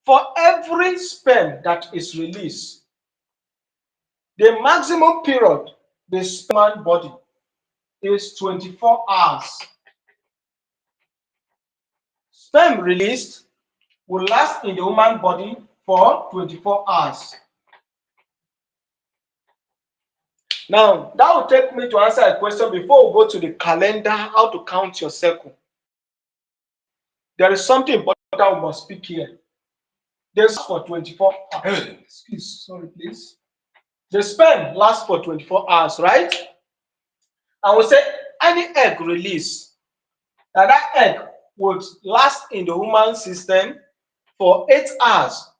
for every sperm that is released, the maximum period the sperm body is 24 hours. Sperm released will last in the human body for 24 hours. Now, that will take me to answer a question before we go to the calendar, how to count your cycle. There is something important we must speak here. This for 24 hours. Sorry, please. The sperm lasts for 24 hours, right? And we say any egg release, that egg would last in the human system for 8 hours,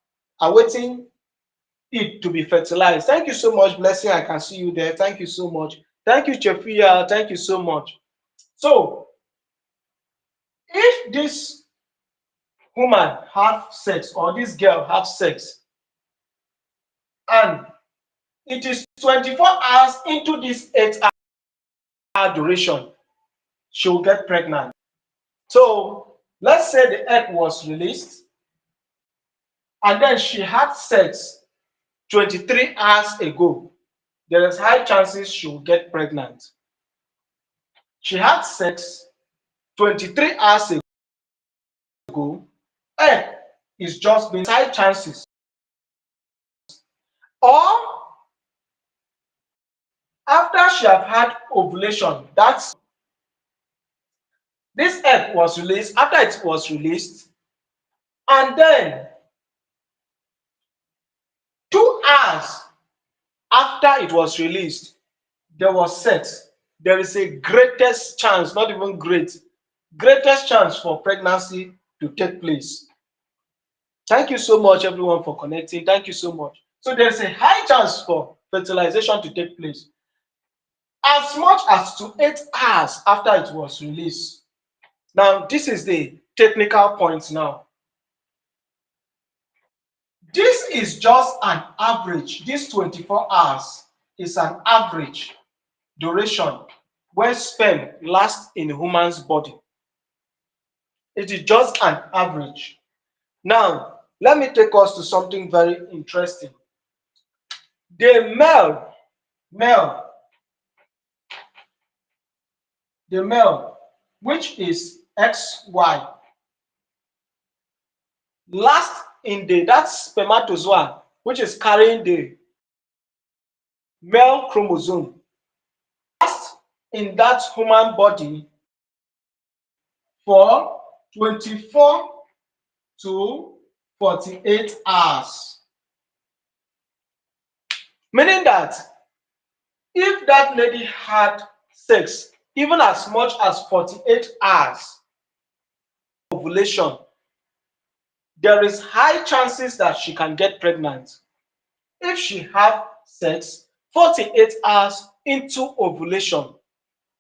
awaiting it to be fertilized. Thank you so much, Blessing. I can see you there. Thank you so much. Thank you, Chefia. Thank you so much. So, if this woman have sex or this girl have sex, and it is 24 hours into this 8-hour duration, she will get pregnant. So, let's say the egg was released, and then she had sex 23 hours ago. There is high chances she will get pregnant. She had sex 23 hours ago, egg is just being high chances. Or after she have had ovulation, that's this egg was released, after it was released, and then 2 hours after it was released, there was sex. There is a greatest chance, not even greatest chance for pregnancy to take place. Thank you so much, everyone, for connecting. Thank you so much. So there's a high chance for fertilization to take place as much as to 8 hours after it was released. Now, this is the technical point now. This is just an average. This 24 hours is an average duration where sperm lasts in a human's body. It is just an average. Now, let me take us to something very interesting. The male, which is XY, last in that spermatozoa, which is carrying the male chromosome, last in that human body for 24 to 48 hours. Meaning that if that lady had sex even as much as 48 hours ovulation, there is high chances that she can get pregnant. If she have sex 48 hours into ovulation,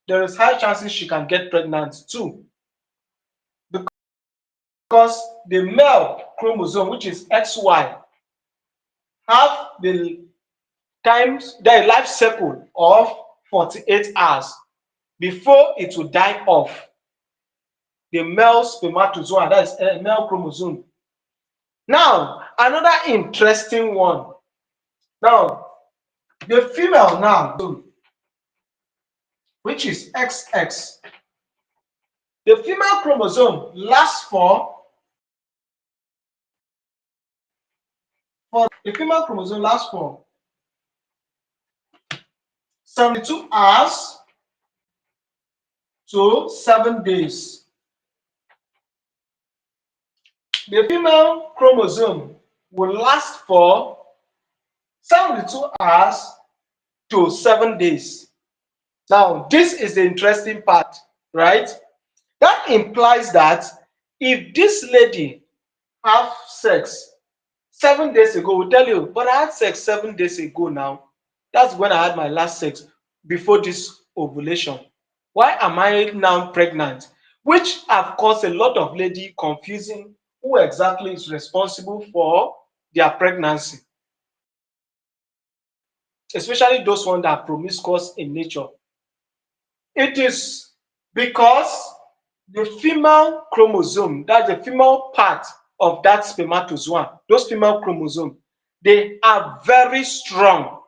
there is high chances she can get pregnant too. Because the male chromosome, which is XY, have the life cycle of 48 hours before it will die off. The male spermatozoa, that is a male chromosome. Now, another interesting one. Now, the female now, which is XX, the female chromosome lasts for For the female chromosome lasts for 72 hours to 7 days. The female chromosome will last for 72 hours to 7 days. Now, this is the interesting part, right? That implies that if this lady have sex 7 days ago, we'll tell you, but I had sex 7 days ago now. That's when I had my last sex before this ovulation. Why am I now pregnant? Which have caused a lot of ladies confusing who exactly is responsible for their pregnancy, especially those ones that are promiscuous in nature. It is because the female chromosome, that's the female part of that spermatozoa, those female chromosomes, they are very strong.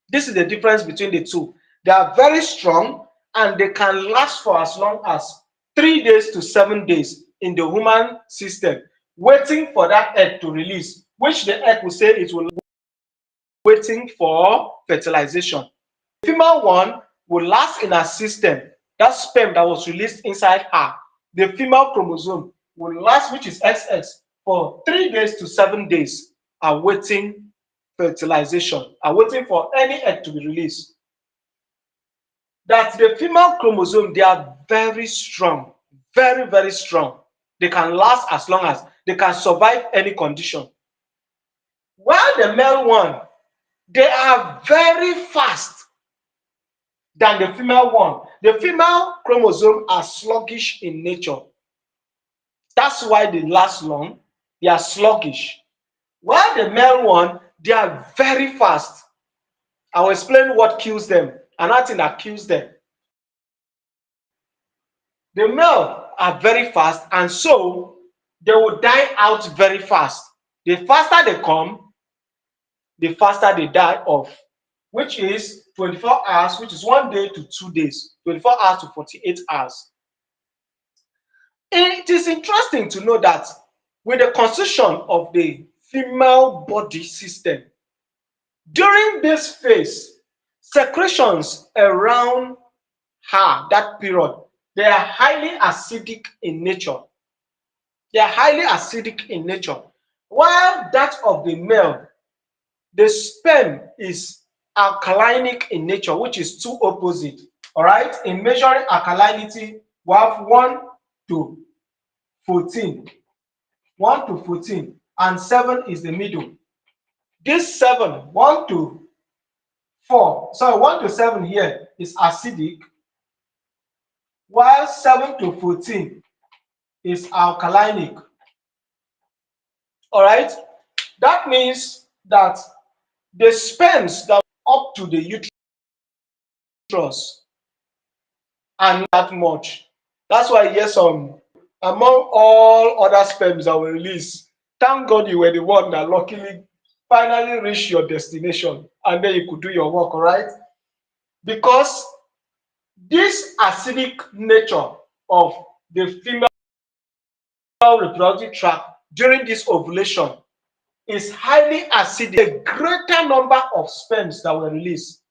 This is the difference between the two. They are very strong and they can last for as long as 3 days to 7 days in the human system, waiting for that egg to release, which the egg will say it will waiting for fertilization. The female one will last in her system. That sperm that was released inside her, the female chromosome will last, which is XX, for 3 days to 7 days, awaiting fertilization, awaiting for any egg to be released. That the female chromosome, they are very strong, very, very strong. They can last as long as they can survive any condition. While the male one, they are very fast than the female one. The female chromosome are sluggish in nature. That's why they last long. They are sluggish. While the male one, they are very fast. I'll explain what kills them and nothing that kills them. The male are very fast, and so they will die out very fast. The faster they come, the faster they die off, which is 24 hours, which is 1 day to 2 days, 24 hours to 48 hours. It is interesting to know that with the constitution of the female body system, during this phase, secretions around her, that period, they are highly acidic in nature. They are highly acidic in nature. While that of the male, the sperm is alkalinic in nature, which is two opposite. All right. In measuring alkalinity, we have 1 to 14. 1 to 14, and 7 is the middle. This 7, 1 to 4, so 1 to 7 here is acidic, while 7 to 14 is alkalinic. All right. That means that the sperms that are up to the uterus are not that much. That's why, yes, among all other sperms that were released, thank God you were the one that luckily finally reached your destination and then you could do your work, all right? Because this acidic nature of the female reproductive tract during this ovulation is highly acidic. A greater number of sperms that were released,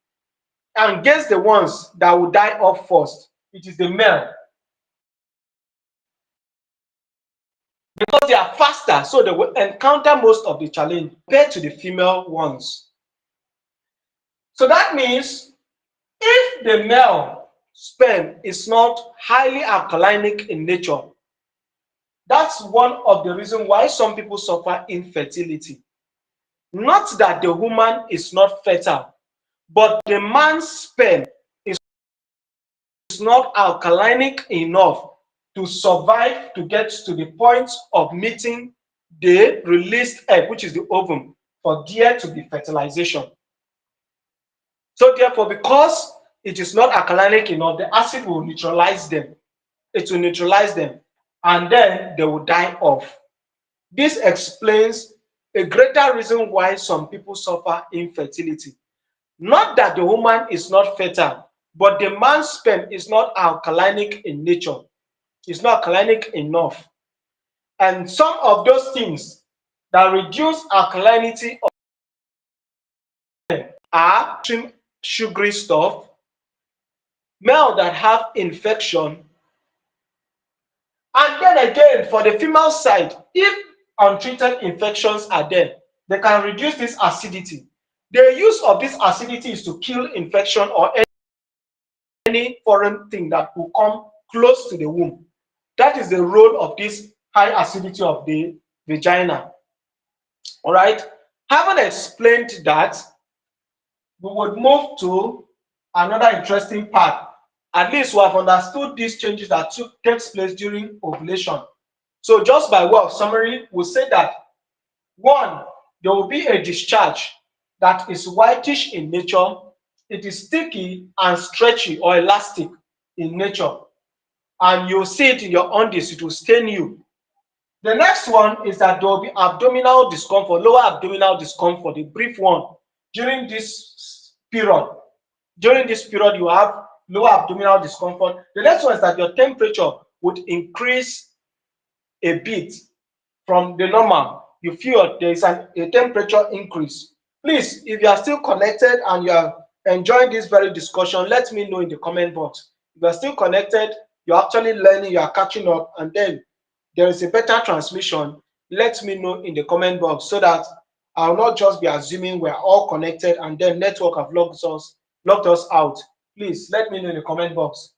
and guess the ones that will die off first? It is the male, because they are faster, so they will encounter most of the challenge compared to the female ones. So that means if the male sperm is not highly alkalinic in nature, that's one of the reasons why some people suffer infertility. Not that the woman is not fertile, but the man's sperm is not alkalinic enough to survive to get to the point of meeting the released egg, which is the ovum, for there to be fertilization. So therefore, because it is not alkalinic enough, the acid will neutralize them. It will neutralize them, and then they will die off. This explains a greater reason why some people suffer infertility. Not that the woman is not fertile, but the man's sperm is not alkalinic in nature. It's not alkalinic enough. And some of those things that reduce alkalinity are extreme sugary stuff, male that have infection, and then again for the female side, if untreated infections are there, they can reduce this acidity. The use of this acidity is to kill infection or any foreign thing that will come close to the womb. That is the role of this high acidity of the vagina. All right. Having explained that, we would move to another interesting part. At least we have understood these changes that takes place during ovulation. So just by way of summary, we'll say that one, there will be a discharge that is whitish in nature. It is sticky and stretchy or elastic in nature. And you'll see it in your undies, it will stain you. The next one is that there will be abdominal discomfort, lower abdominal discomfort, the brief one. During this period, you have lower abdominal discomfort. The next one is that your temperature would increase a bit from the normal. You feel there is a temperature increase. Please, if you are still connected and you are enjoying this very discussion, let me know in the comment box. If you are still connected, you're actually learning, you are catching up, and then there is a better transmission, let me know in the comment box so that I'll not just be assuming we're all connected and then network have locked us out. Please let me know in the comment box.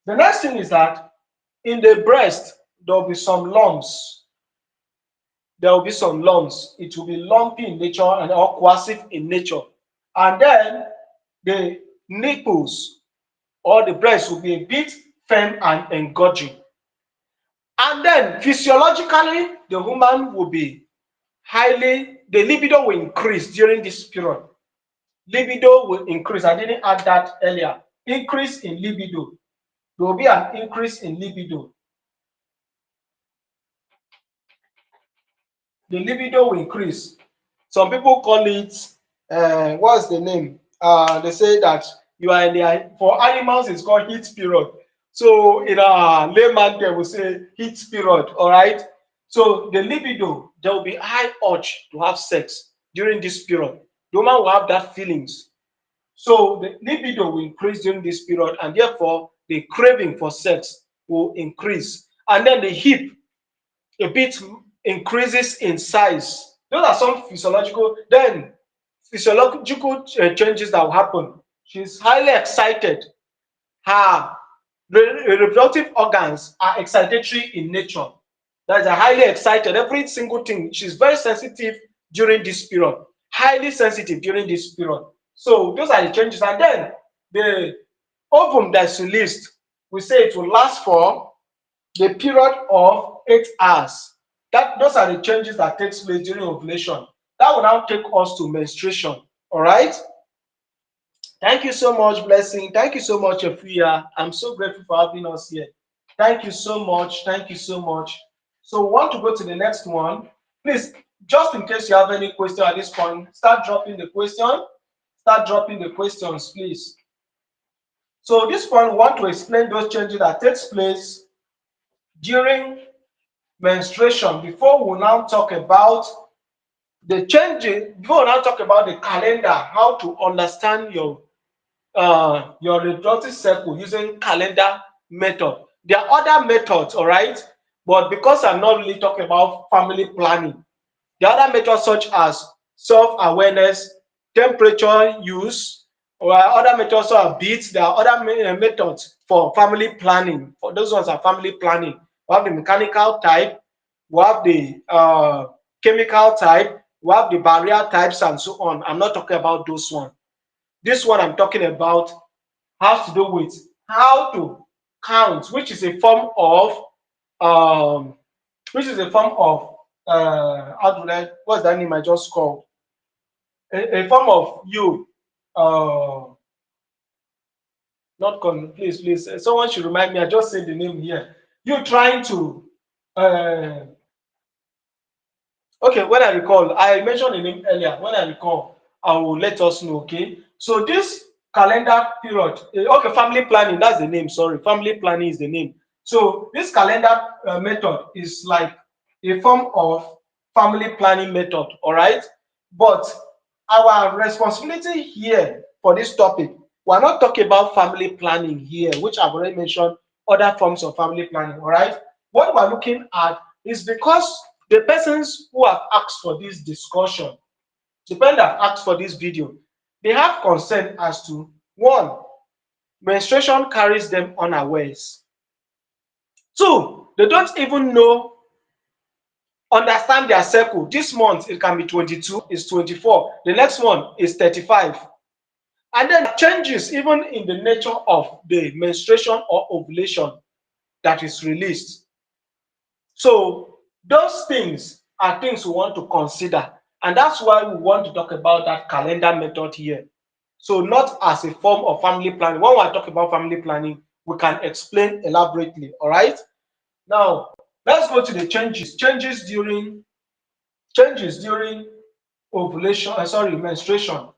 The next thing is that in the breast, there will be some lumps. There will be some lumps. It will be lumpy in nature and or coercive in nature. And then the nipples or the breast will be a bit firm and engorging. And then physiologically, the woman will be the libido will increase during this period. Libido will increase. I didn't add that earlier. Increase in libido. There will be an increase in libido. The libido will increase. Some people call it, what's the name? They say that you are in the, for animals, it's called heat period. So in a layman, they will say heat period, all right? So the libido, there will be high urge to have sex during this period. The woman will have that feelings. So the libido will increase during this period, and therefore the craving for sex will increase. And then the hip a bit increases in size. Those are some physiological, then physiological changes that will happen. She's highly excited. Her reproductive organs are excitatory in nature. That is highly excited. Every single thing. She's very sensitive during this period. Highly sensitive during this period. So those are the changes. And then the ovum that's released, we say it will last for the period of 8 hours. Those are the changes that takes place during ovulation. That will now take us to menstruation. All right. Thank you so much, Blessing. Thank you so much, Efuya. I'm so grateful for having us here. Thank you so much. Thank you so much. So we want to go to the next one. Please, just in case you have any question at this point, start dropping the question. Start dropping the questions, please. So this one, we want to explain those changes that takes place during menstruation before we now talk about the changes, before we now talk about the calendar, how to understand your reproductive cycle using calendar method. There are other methods, all right, but because I'm not really talking about family planning, the other methods such as self-awareness, temperature use, or other methods are beats. There are other methods for family planning. For those ones are family planning. We have the mechanical type, we have the chemical type, we have the barrier types, and so on. I'm not talking about those ones. This one I'm talking about has to do with how to count, which is a form of how do I, what's that name I just called? A form of you, not con. Please, someone should remind me. I just said the name here. You trying to, okay. When I recall, I mentioned the name earlier. When I recall, I will let us know. Okay. So this calendar period, okay, family planning. That's the name. Sorry, family planning is the name. So this calendar method is like a form of family planning method, all right? But our responsibility here for this topic, we're not talking about family planning here, which I've already mentioned other forms of family planning, all right? What we're looking at is because the persons who have asked for this discussion, the person that asked for this video, they have concern as to one, menstruation carries them unawares. Two, they don't even know, understand their circle. This month it can be 22, it's 24, the next one is 35. And then changes even in the nature of the menstruation or ovulation that is released. So those things are things we want to consider. And that's why we want to talk about that calendar method here. So not as a form of family planning. When we are talking about family planning, we can explain elaborately. All right. Now let's go to the changes. Changes during ovulation. Menstruation.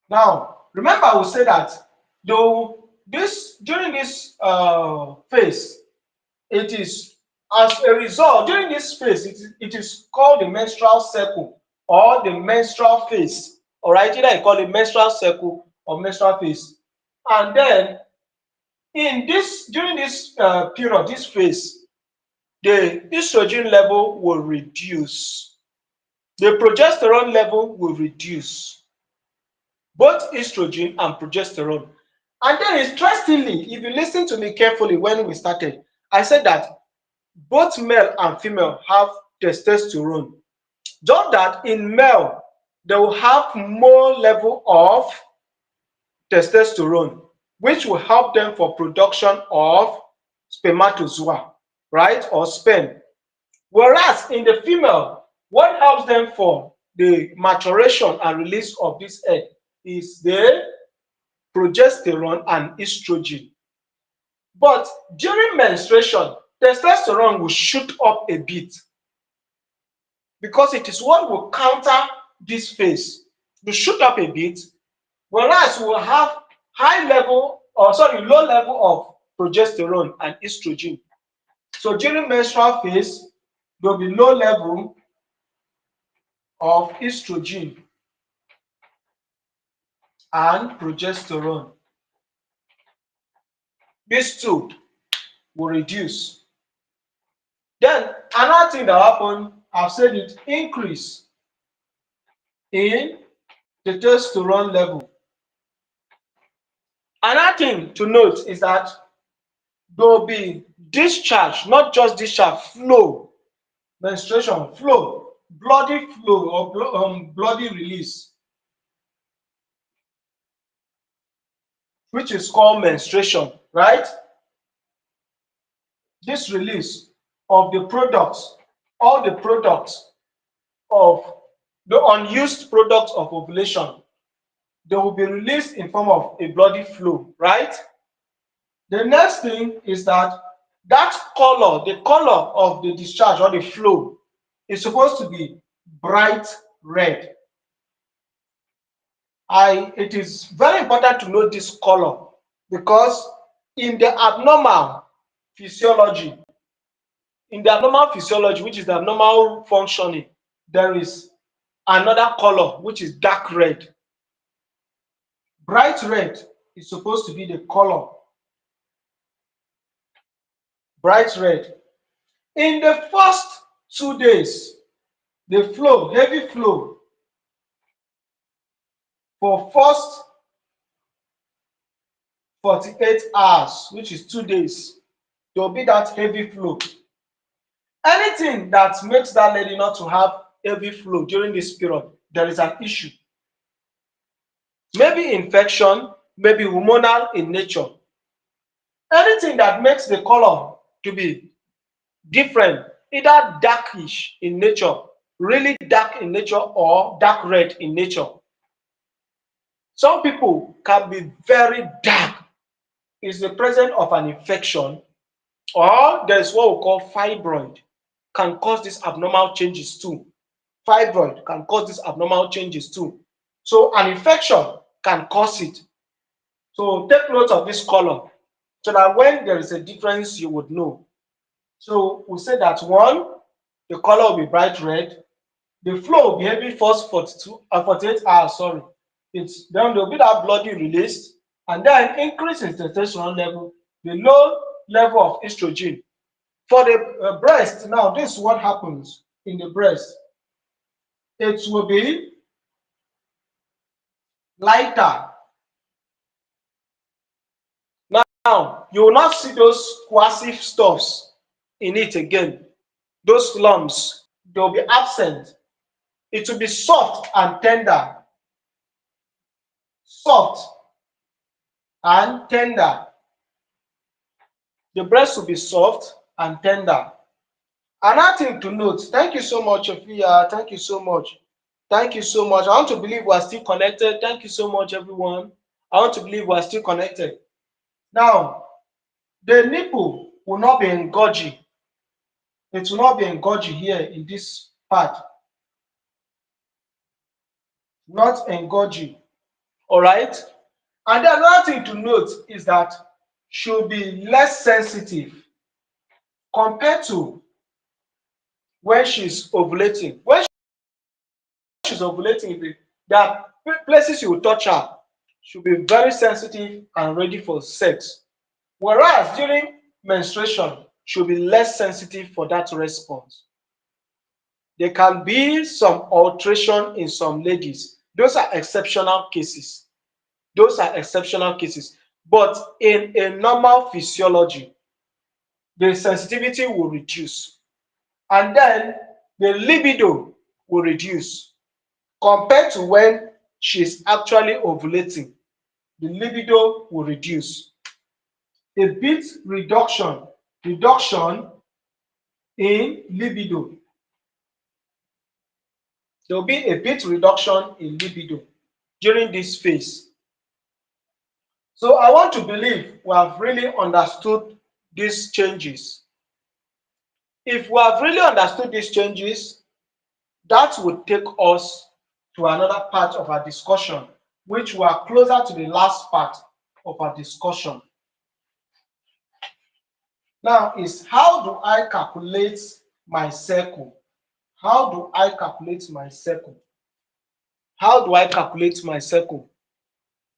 Now remember, we say that though this during this phase, it is as a result during this phase, it is called the menstrual cycle or the menstrual phase. All right, either you call it menstrual cycle or menstrual phase. And then in this during this period, this phase, the estrogen level will reduce, the progesterone level will reduce, both estrogen and progesterone. And then interestingly, if you listen to me carefully when we started, I said that both male and female have testosterone. Just that in male, they will have more level of testosterone, which will help them for production of spermatozoa, right, or sperm. Whereas in the female, what helps them for the maturation and release of this egg is the progesterone and estrogen. But during menstruation, testosterone will shoot up a bit because it is what will counter this phase. Will shoot up a bit, whereas we will have low level of progesterone and estrogen. So during menstrual phase, there will be low level of estrogen and progesterone. These two will reduce. Then another thing that happen, I've said it, increase in the testosterone level. Another thing to note is that there will be discharge, not just discharge, flow, menstruation flow, bloody flow or bloody release, which is called menstruation, right? This release of the products, all the products of the unused products of ovulation, they will be released in form of a bloody flow, right? The next thing is that color, the color of the discharge or the flow is supposed to be bright red. It is very important to know this color because in the abnormal physiology, which is the abnormal functioning, there is another color which is dark red. Bright red is supposed to be the color. Bright red. In the first 2 days, the flow, heavy flow, for first 48 hours, which is 2 days, there will be that heavy flow. Anything that makes that lady not to have heavy flow during this period, there is an issue. Maybe infection, maybe hormonal in nature. Anything that makes the color to be different, either darkish in nature, really dark in nature, or dark red in nature. Some people can be very dark. It's the presence of an infection, or there's what we call fibroid, can cause these abnormal changes too. Fibroid can cause these abnormal changes too. So an infection can cause it. So take note of this color so that when there is a difference, you would know. So we say that one, the color will be bright red. The flow will be every first 48 hours. Sorry, it's then there will be that bloody release, and then increase in testosterone level, the low level of estrogen. For the breast, now this is what happens in the breast. It will be lighter. Now you will not see those coercive stuffs in it again. Those lumps, they will be absent. It will be soft and tender. Soft and tender. The breast will be soft and tender. Another thing to note, thank you so much, Sophia. Thank you so much. Thank you so much. I want to believe we are still connected. Thank you so much, everyone. I want to believe we are still connected. Now, the nipple will not be engorging. It will not be engorging here in this part. Not engorging. All right? And then another thing to note is that she'll be less sensitive compared to when she's ovulating. When she's ovulating, there are places you will touch her. She'll be very sensitive and ready for sex. Whereas during menstruation, she'll be less sensitive for that response. There can be some alteration in some ladies. Those are exceptional cases. Those are exceptional cases. But in a normal physiology, the sensitivity will reduce. And then the libido will reduce compared to when she's actually ovulating. The libido will reduce. A bit reduction in libido. There will be a bit reduction in libido during this phase. So I want to believe we have really understood these changes. If we have really understood these changes, that would take us to another part of our discussion, which we are closer to the last part of our discussion. Now is, how do I calculate my cycle? How do I calculate my cycle? How do I calculate my cycle?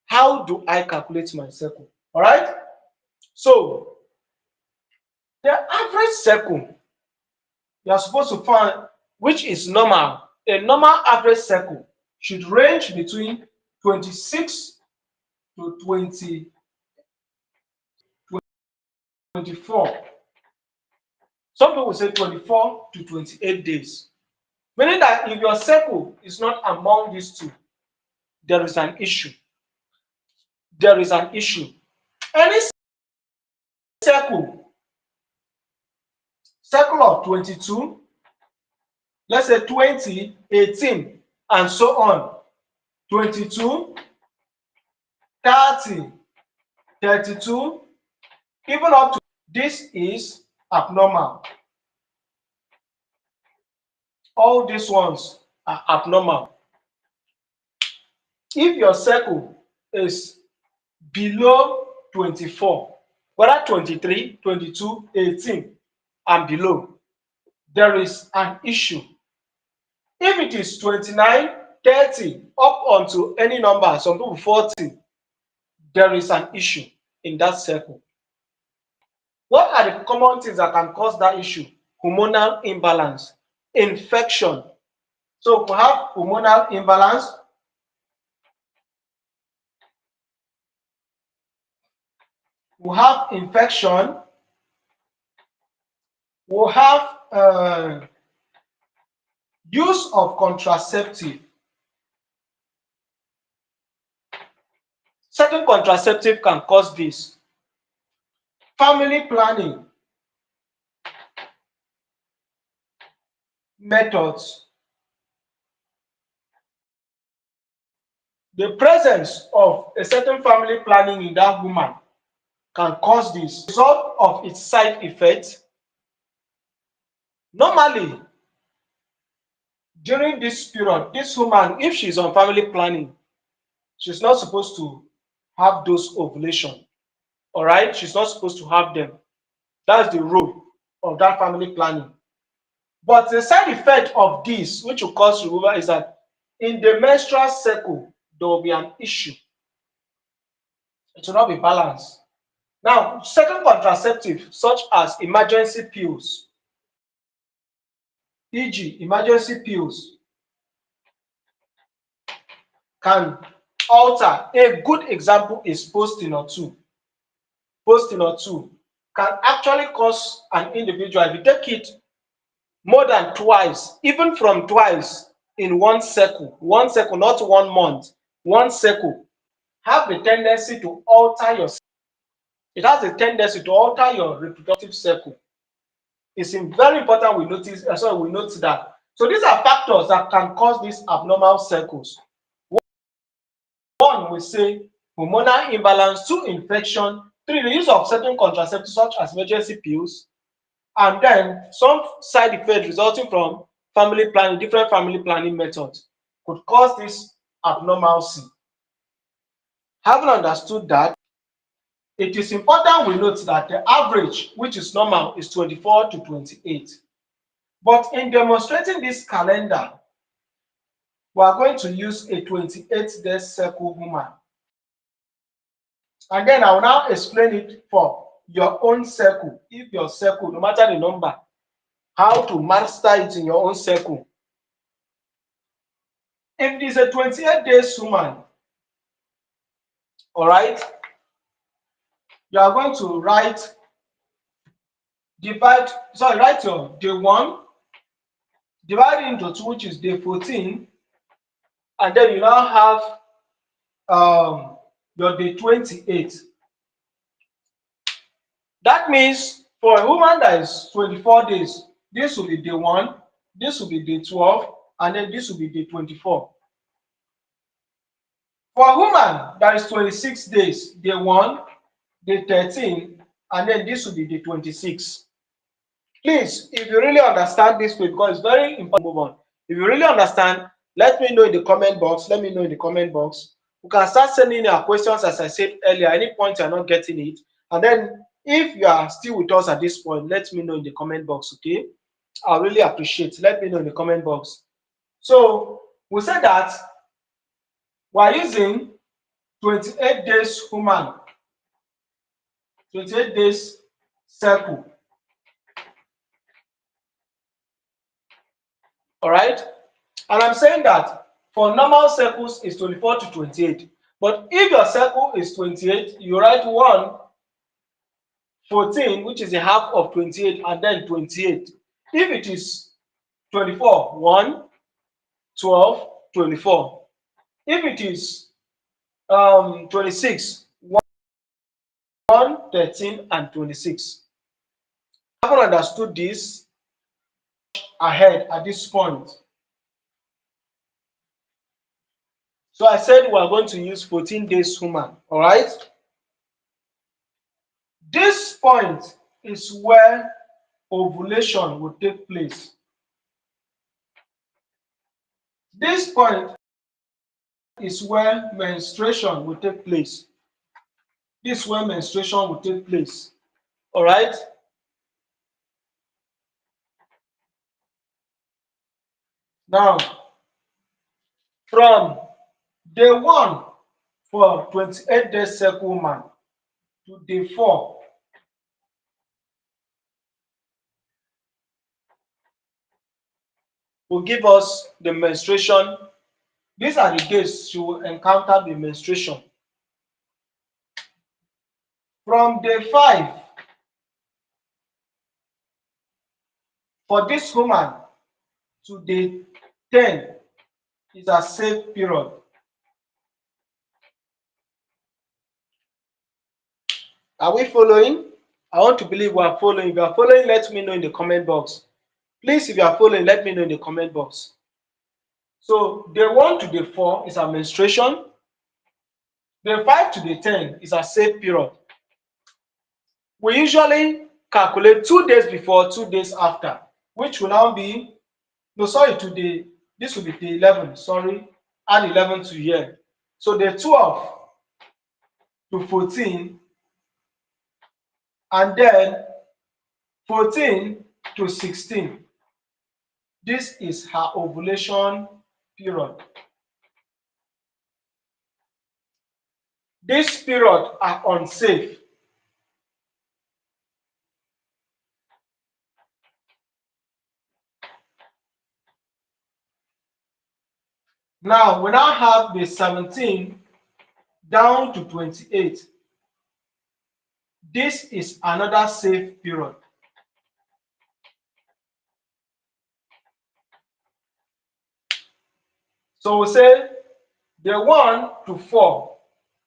How do I calculate my cycle? All right. So the average cycle you are supposed to find, which is normal. A normal average cycle should range between 26 to 24. Some people say 24 to 28 days. Meaning that if your cycle is not among these two, there is an issue. There is an issue. Any cycle of 22, let's say 20, 18, and so on, 22, 30, 32, even up to, this is abnormal. All these ones are abnormal. If your cycle is below 24, whether 23, 22, 18, and below, there is an issue. If it is 29, 30, up onto any number, some people 40, there is an issue in that cycle. What are the common things that can cause that issue? Hormonal imbalance, infection. So if we have hormonal imbalance, we have infection, we have use of contraceptive. Certain contraceptive can cause this. Family planning methods. The presence of a certain family planning in that woman can cause this. Result of its side effects. Normally, during this period, this woman, if she's on family planning, she's not supposed to have those ovulation. All right, she's not supposed to have them. That's the rule. of that family planning. But the side effect of this, which will cause removal, is that in the menstrual cycle, there will be an issue. It will not be balanced. Now, certain contraceptives, such as emergency pills, e.g., emergency pills, can alter. A good example is post-2. Post-2 can actually cause an individual, if you take it more than twice, even from twice in one cycle, not 1 month, one cycle, have the tendency to alter your, it has a tendency to alter your reproductive cycle. It's very important we notice, we note that. So these are factors that can cause these abnormal cycles. One, we say hormonal imbalance. Two, infection. Three, the use of certain contraceptives such as emergency pills. And then some side effects resulting from family planning, different family planning methods could cause this abnormalcy. Having understood that, it is important we note that the average, which is normal, is 24 to 28. But in demonstrating this calendar, we are going to use a 28-day cycle woman. And then I will now explain it for your own cycle. If your cycle, no matter the number, how to master it in your own cycle. If it is a 28-day woman, all right, you are going to write your day 1, divide it into 2, which is day 14, and then you now have your day 28. That means for a woman that is 24 days, this will be day 1, this will be day 12, and then this will be day 24. For a woman that is 26 days, day 1, day 13, and then this will be day 26. Please, if you really understand this way, because it's very important to move on. If you really understand, let me know in the comment box. Let me know in the comment box. You can start sending in your questions, as I said earlier. Any point you're not getting it, and then if you are still with us at this point, let me know in the comment box. Okay, I really appreciate. Let me know in the comment box. So we said that we're using 28 days human, 28 days cycle. All right, and I'm saying that for normal cycles is 24 to 28. But if your cycle is 28, you write 1, 14, which is a half of 28, and then 28. If it is 24, 1, 12, 24. If it is 26, 1, 13, and 26. I haven't understood this ahead at this point. So I said we are going to use 14 days human. All right. This point is where ovulation will take place. This point is where menstruation will take place. This is where menstruation will take place. All right. Now, from day 1 for 28 days cycle woman to day 4, will give us the menstruation. These are the days she will encounter the menstruation. From day 5 for this woman to day 10 is a safe period. Are we following? I want to believe we are following. If you are following, let me know in the comment box. Please, if you are following, let me know in the comment box. So day 1 to day 4 is a menstruation. Day 5 to day 10 is a safe period. We usually calculate 2 days before, 2 days after, which will now be, no, sorry, today, this will be day 11, sorry, add 11 to here. So day 12 to 14, and then 14 to 16. This is her ovulation period. This period are unsafe. Now we now have the 17 down to 28. This is another safe period. So we say the 1 to 4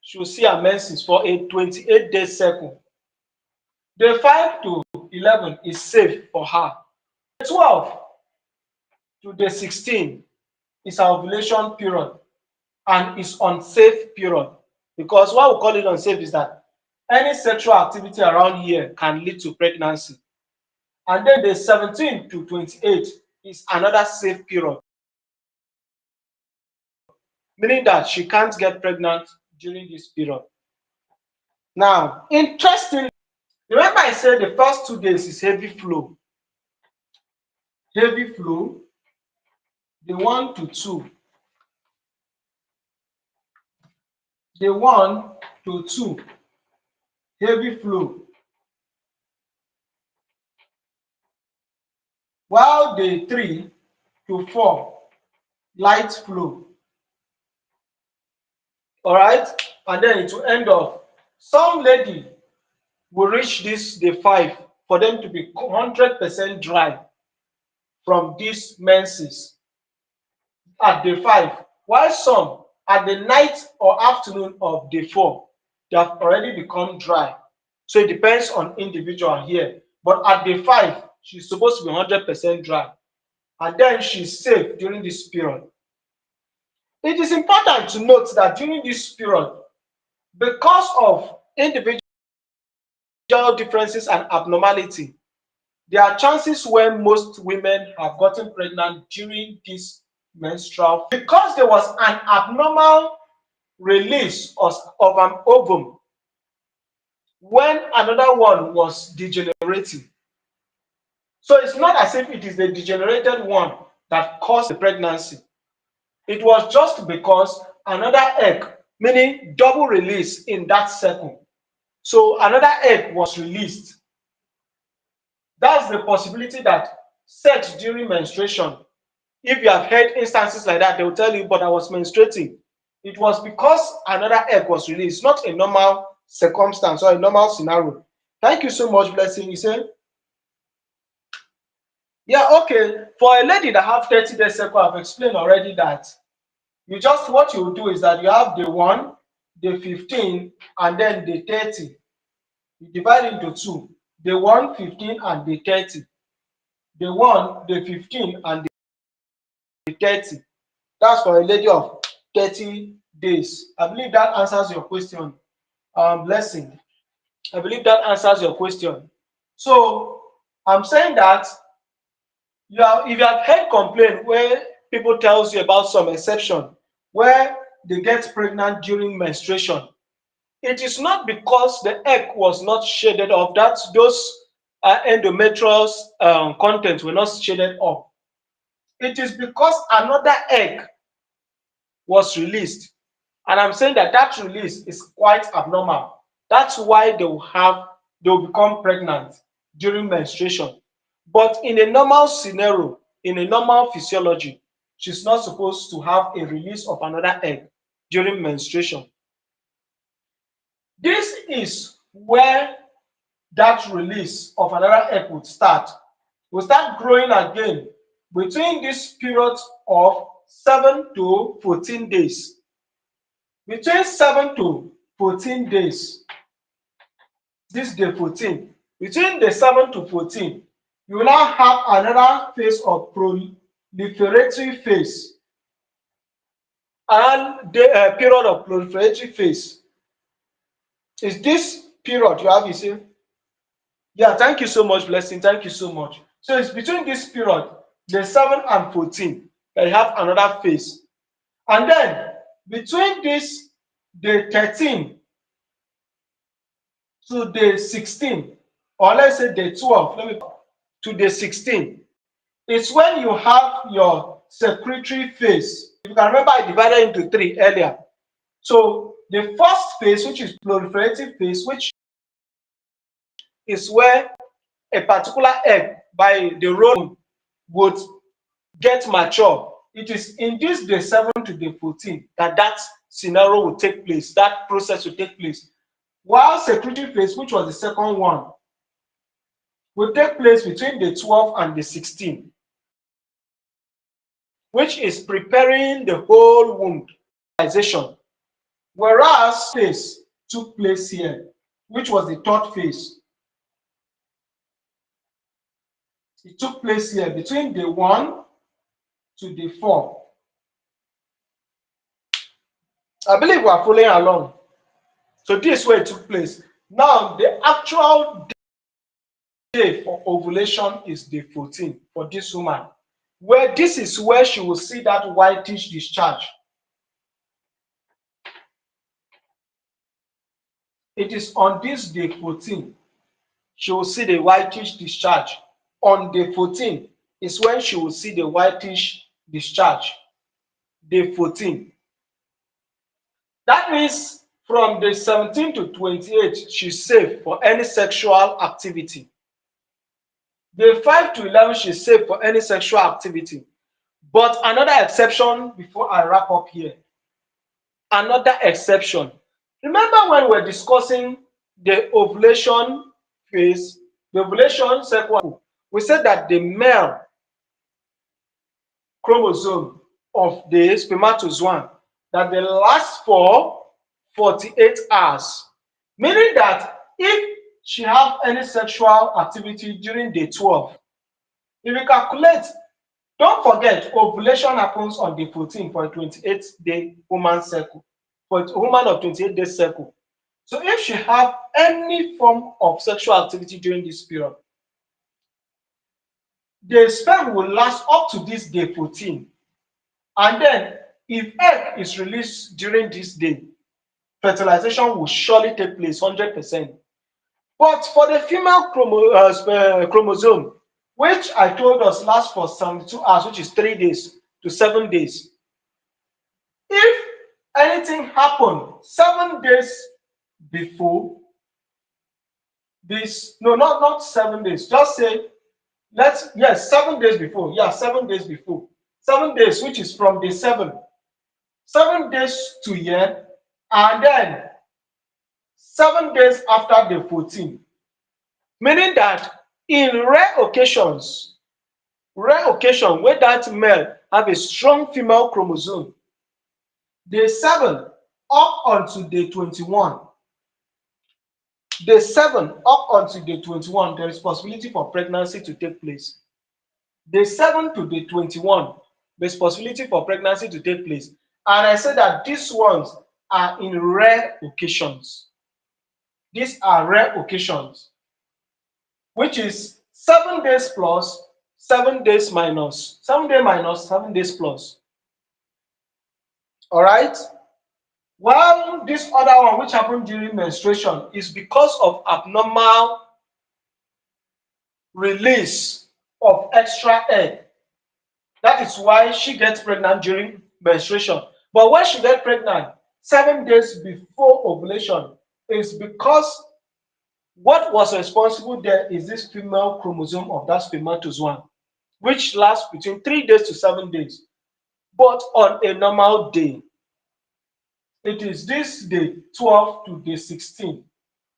should see her menses for a 28-day cycle. The 5 to 11 is safe for her. The 12 to the 16 is her ovulation period and is unsafe period, because why we call it unsafe is that any sexual activity around here can lead to pregnancy. And then the 17 to 28 is another safe period, meaning that she can't get pregnant during this period. Now, interestingly, remember I said the first 2 days is heavy flow. Heavy flow, the 1 to 2. The 1 to 2, heavy flow. While the 3 to 4, light flow. All right? And then it will end off. Some lady will reach this day 5 for them to be 100% dry from these menses at day 5, while some at the night or afternoon of day 4, they have already become dry. So it depends on individual here. But at day 5, she's supposed to be 100% dry. And then she's safe during this period. It is important to note that during this period, because of individual differences and abnormality, there are chances where most women have gotten pregnant during this menstrual, because there was an abnormal release of an ovum when another one was degenerating. So it's not as if it is the degenerated one that caused the pregnancy. It was just because another egg, meaning double release in that cycle. So another egg was released. That's the possibility that sex during menstruation, if you have heard instances like that, they will tell you, but I was menstruating. It was because another egg was released, not a normal circumstance or a normal scenario. Thank you so much, Blessing. You say? Yeah, okay. For a lady that have 30-day cycle, I've explained already that what you do is that you have the 1, the 15, and then the 30. You divide into 2. The 1, 15, and the 30. The 1, the 15, and the 30. That's for a lady of 30 days. I believe that answers your question. Blessing. I believe that answers your question. So I'm saying that if you have heard complaint where people tells you about some exception where they get pregnant during menstruation, it is not because the egg was not shaded off, that those endometrial contents were not shaded off. It is because another egg was released. And I'm saying that that release is quite abnormal. That's why they'll become pregnant during menstruation. But in a normal scenario, in a normal physiology, she's not supposed to have a release of another egg during menstruation. This is where that release of another egg would start. Will start growing again between this period of 7 to 14 days. Between 7 to 14 days, this day 14, between the 7 to 14, you will now have another phase of proliferatory phase. And the period of proliferatory phase is this period you have, you see. Yeah, thank you so much, Blessing. Thank you so much. So it's between this period, the 7 and 14, that you have another phase. And then between this, the 13 to the 16, or let's say day 12, to day 16, it's when you have your secretory phase. If you can remember, I divided into three earlier. So the first phase, which is proliferative phase, which is where a particular egg by the role would get mature. It is in this day 7 to day 14 that that scenario will take place, that process will take place. While secretory phase, which was the second one, will take place between day 12 and day 16, which is preparing the whole womb for fertilization. Whereas phase took place here, which was the third phase. It took place here between day 1 to day 4. I believe we are following along. So this is where it took place. Now, the actual day for ovulation is day 14 for this woman, where this is where she will see that whitish discharge. It is on this day 14 she will see the whitish discharge. On day 14 is when she will see the whitish discharge. Day 14. That means from day 17 to 28, she's safe for any sexual activity. Day 5 to 11, she's safe for any sexual activity. But another exception before I wrap up here. Another exception. Remember when we were discussing the ovulation phase, the ovulation cycle, we said that the male chromosome of the spermatozoa that they last for 48 hours. Meaning that if she have any sexual activity during day 12, if you calculate, don't forget ovulation happens on day 14 for a 28-day woman cycle, for a woman of 28 day cycle. So if she have any form of sexual activity during this period, the sperm will last up to this day 14. And then if egg is released during this day, fertilization will surely take place 100%. But for the female chromosome, which I told us lasts for 72 hours, which is 3 days to 7 days, if anything happened 7 days before this, no, not 7 days, just say, yes, 7 days before, 7 days before, 7 days, which is from day 7, 7 days to here, and then 7 days after day 14. Meaning that in rare occasion where that male have a strong female chromosome, day 7 up until day 21, day 7 up until day 21, there is possibility for pregnancy to take place. Day 7 to day 21, there is possibility for pregnancy to take place. And I said that these ones are in rare occasions. These are rare occasions, which is 7 days plus, 7 days minus, 7 days minus, 7 days plus. All right? While this other one, which happened during menstruation, is because of abnormal release of extra egg. That is why she gets pregnant during menstruation. But when she gets pregnant 7 days before ovulation, is because what was responsible there is this female chromosome of that spermatozoa, which lasts between 3 days to 7 days. But on a normal day, it is this day 12 to day 16,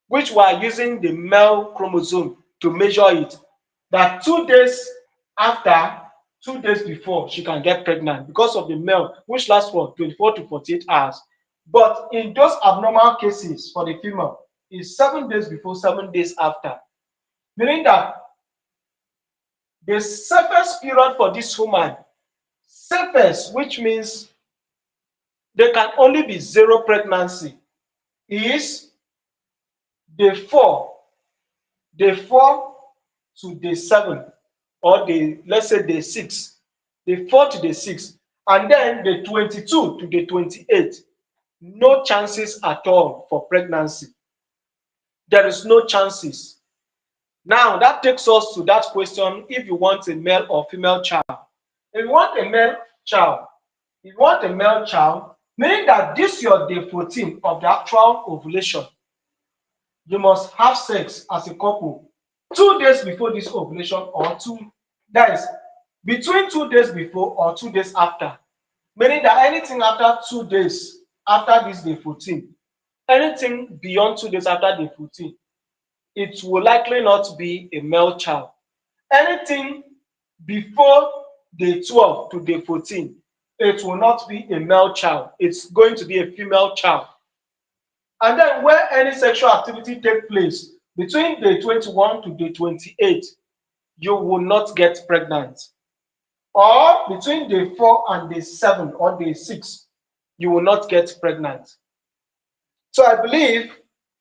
which we are using the male chromosome to measure it, that 2 days after, 2 days before, she can get pregnant because of the male, which lasts for 24 to 48 hours. But in those abnormal cases for the female, is 7 days before, 7 days after. Meaning that the safest period for this woman, safest, which means there can only be 0 pregnancy, is day 4 to day 7, or let's say day 6, day 4 to day 6, and then day 22 to day 28. No chances at all for pregnancy. There is no chances. Now that takes us to that question: if you want a male or female child. If you want a male child, if you want a male child, meaning that this your day 14 of the actual ovulation, you must have sex as a couple 2 days before this ovulation, or that is between 2 days before or 2 days after. Meaning that anything after 2 days after this day 14, anything beyond 2 days after day 14, it will likely not be a male child. Anything before day 12 to day 14, it will not be a male child. It's going to be a female child. And then where any sexual activity takes place between day 21 to day 28, you will not get pregnant. Or between day 4 and day 7 or day 6, you will not get pregnant. So I believe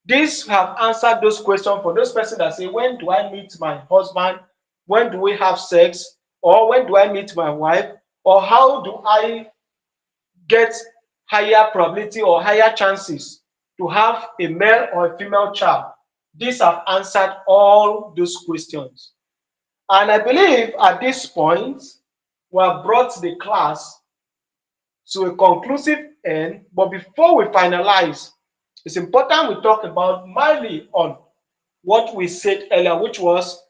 this have answered those questions for those persons that say, when do I meet my husband? When do we have sex? Or when do I meet my wife? Or how do I get higher probability or higher chances to have a male or a female child? These have answered all those questions. And I believe at this point, we have brought the class to a conclusive end. But before we finalize, it's important we talk about mildly on what we said earlier, which was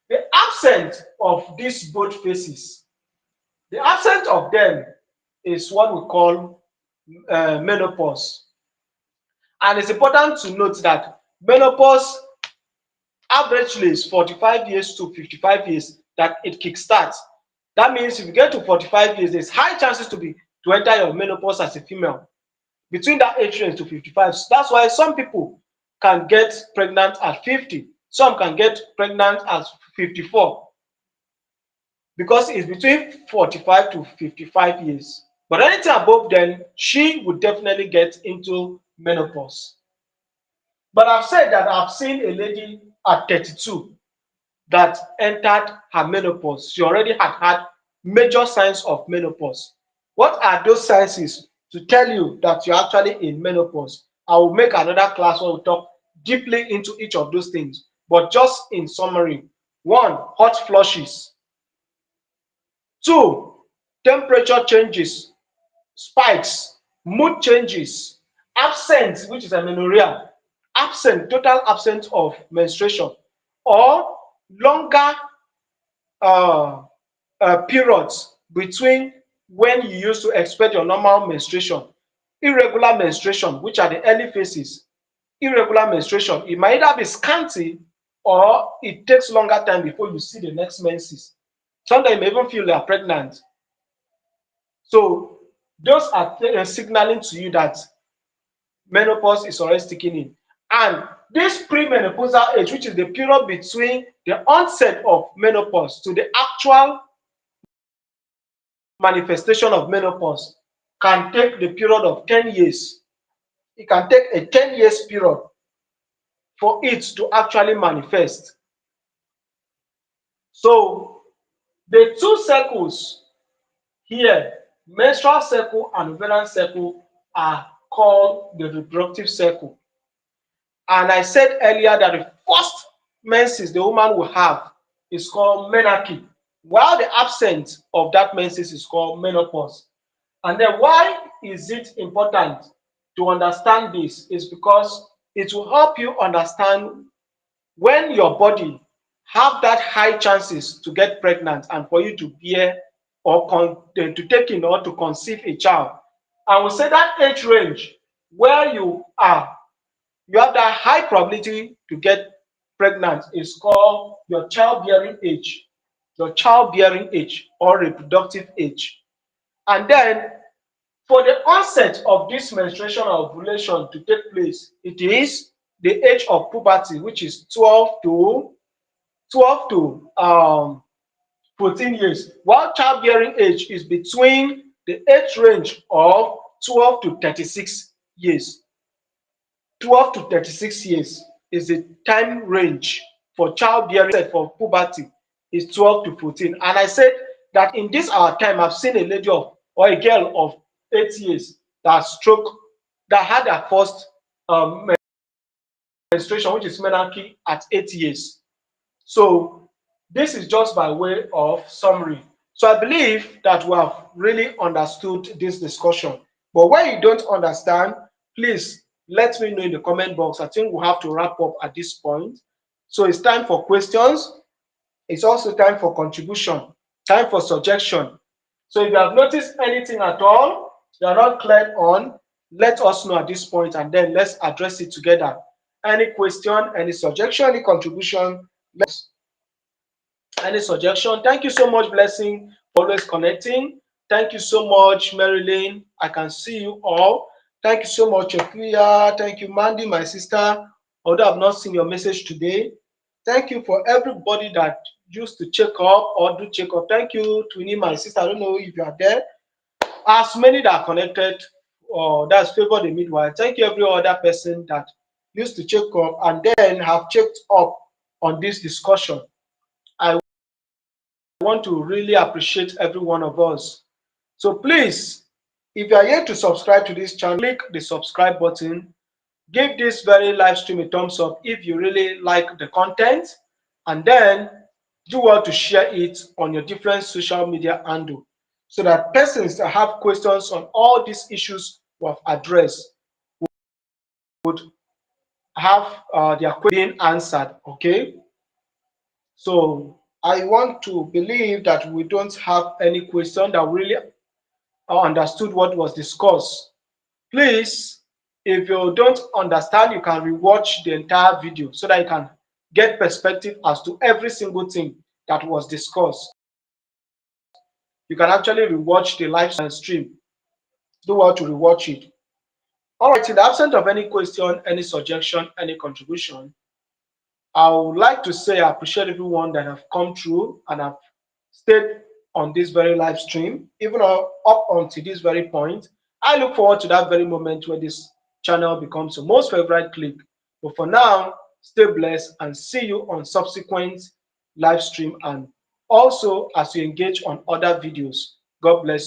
the absence of these both phases. The absence of them is what we call menopause. And it's important to note that menopause averagely is 45 years to 55 years that it kickstarts. That means if you get to 45 years, there's high chances to enter your menopause as a female between that age range to 55. So that's why some people can get pregnant at 50. Some can get pregnant at 54 because it's between 45 to 55 years. But anything above then, she would definitely get into menopause. But I've said that I've seen a lady at 32 that entered her menopause. She already had major signs of menopause. What are those signs to tell you that you're actually in menopause? I will make another class where we talk deeply into each of those things. But just in summary: 1, hot flushes. 2, temperature changes, spikes, mood changes, absence, which is amenorrhea, total absence of menstruation, or longer uh, periods between when you used to expect your normal menstruation. Irregular menstruation, which are the early phases. Irregular menstruation, it might either be scanty or it takes longer time before you see the next menses. Sometimes you may even feel you are pregnant. So those are signaling to you that menopause is already sticking in. And this premenopausal age, which is the period between the onset of menopause to the actual manifestation of menopause, can take the period of 10 years. It can take a 10 years period for it to actually manifest. So the two circles here, menstrual cycle and ovarian cycle, are called the reproductive cycle. And I said earlier that the first menses the woman will have is called menarche, while the absence of that menses is called menopause. And then why is it important to understand this? Is because it will help you understand when your body have that high chances to get pregnant and for you to bear or to take in or to conceive a child. I will say that age range where you have that high probability to get pregnant is called your childbearing age, or reproductive age. And then for the onset of this menstruation or ovulation to take place, it is the age of puberty, which is 12 to 14 years, while childbearing age is between the age range of 12 to 36 years. 12 to 36 years is the time range for childbearing. For puberty is 12 to 14. And I said that in this our time, I've seen a lady or a girl of 8 years that had her first menstruation, which is menarche, at 8 years. So this is just by way of summary. So I believe that we have really understood this discussion. But when you don't understand, please let me know in the comment box. I think we have to wrap up at this point. So it's time for questions. It's also time for contribution, time for suggestion. So if you have noticed anything at all you are not clear on, let us know at this point and then let's address it together. Any question, any suggestion, any contribution, any suggestion. Thank you so much, Blessing, for always connecting. Thank you so much, Marilyn. I can see you all. Thank you so much, Okuya. Thank you, Mandy, my sister. Although I've not seen your message today. Thank you for everybody that used to check up or do check up. Thank you, Twinnie, my sister. I don't know if you are there. As many that are connected, that's Favor the Midwife. Thank you, every other person that used to check up and then have checked up on this discussion. I want to really appreciate every one of us. So please, if you are yet to subscribe to this channel, click the subscribe button. Give this very live stream a thumbs up if you really like the content, and then do well to share it on your different social media handle so that persons that have questions on all these issues we have addressed would have their question being answered. Okay, so I want to believe that we don't have any question that really understood what was discussed. Please, if you don't understand, you can rewatch the entire video so that you can get perspective as to every single thing that was discussed. You can actually rewatch the live stream. Do well to rewatch it. All right, in the absence of any question, any suggestion, any contribution, I would like to say I appreciate everyone that have come through and have stayed on this very live stream, even up until this very point. I look forward to that very moment where this channel becomes your most favorite click. But for now, stay blessed and see you on subsequent live stream and also as you engage on other videos. God bless you.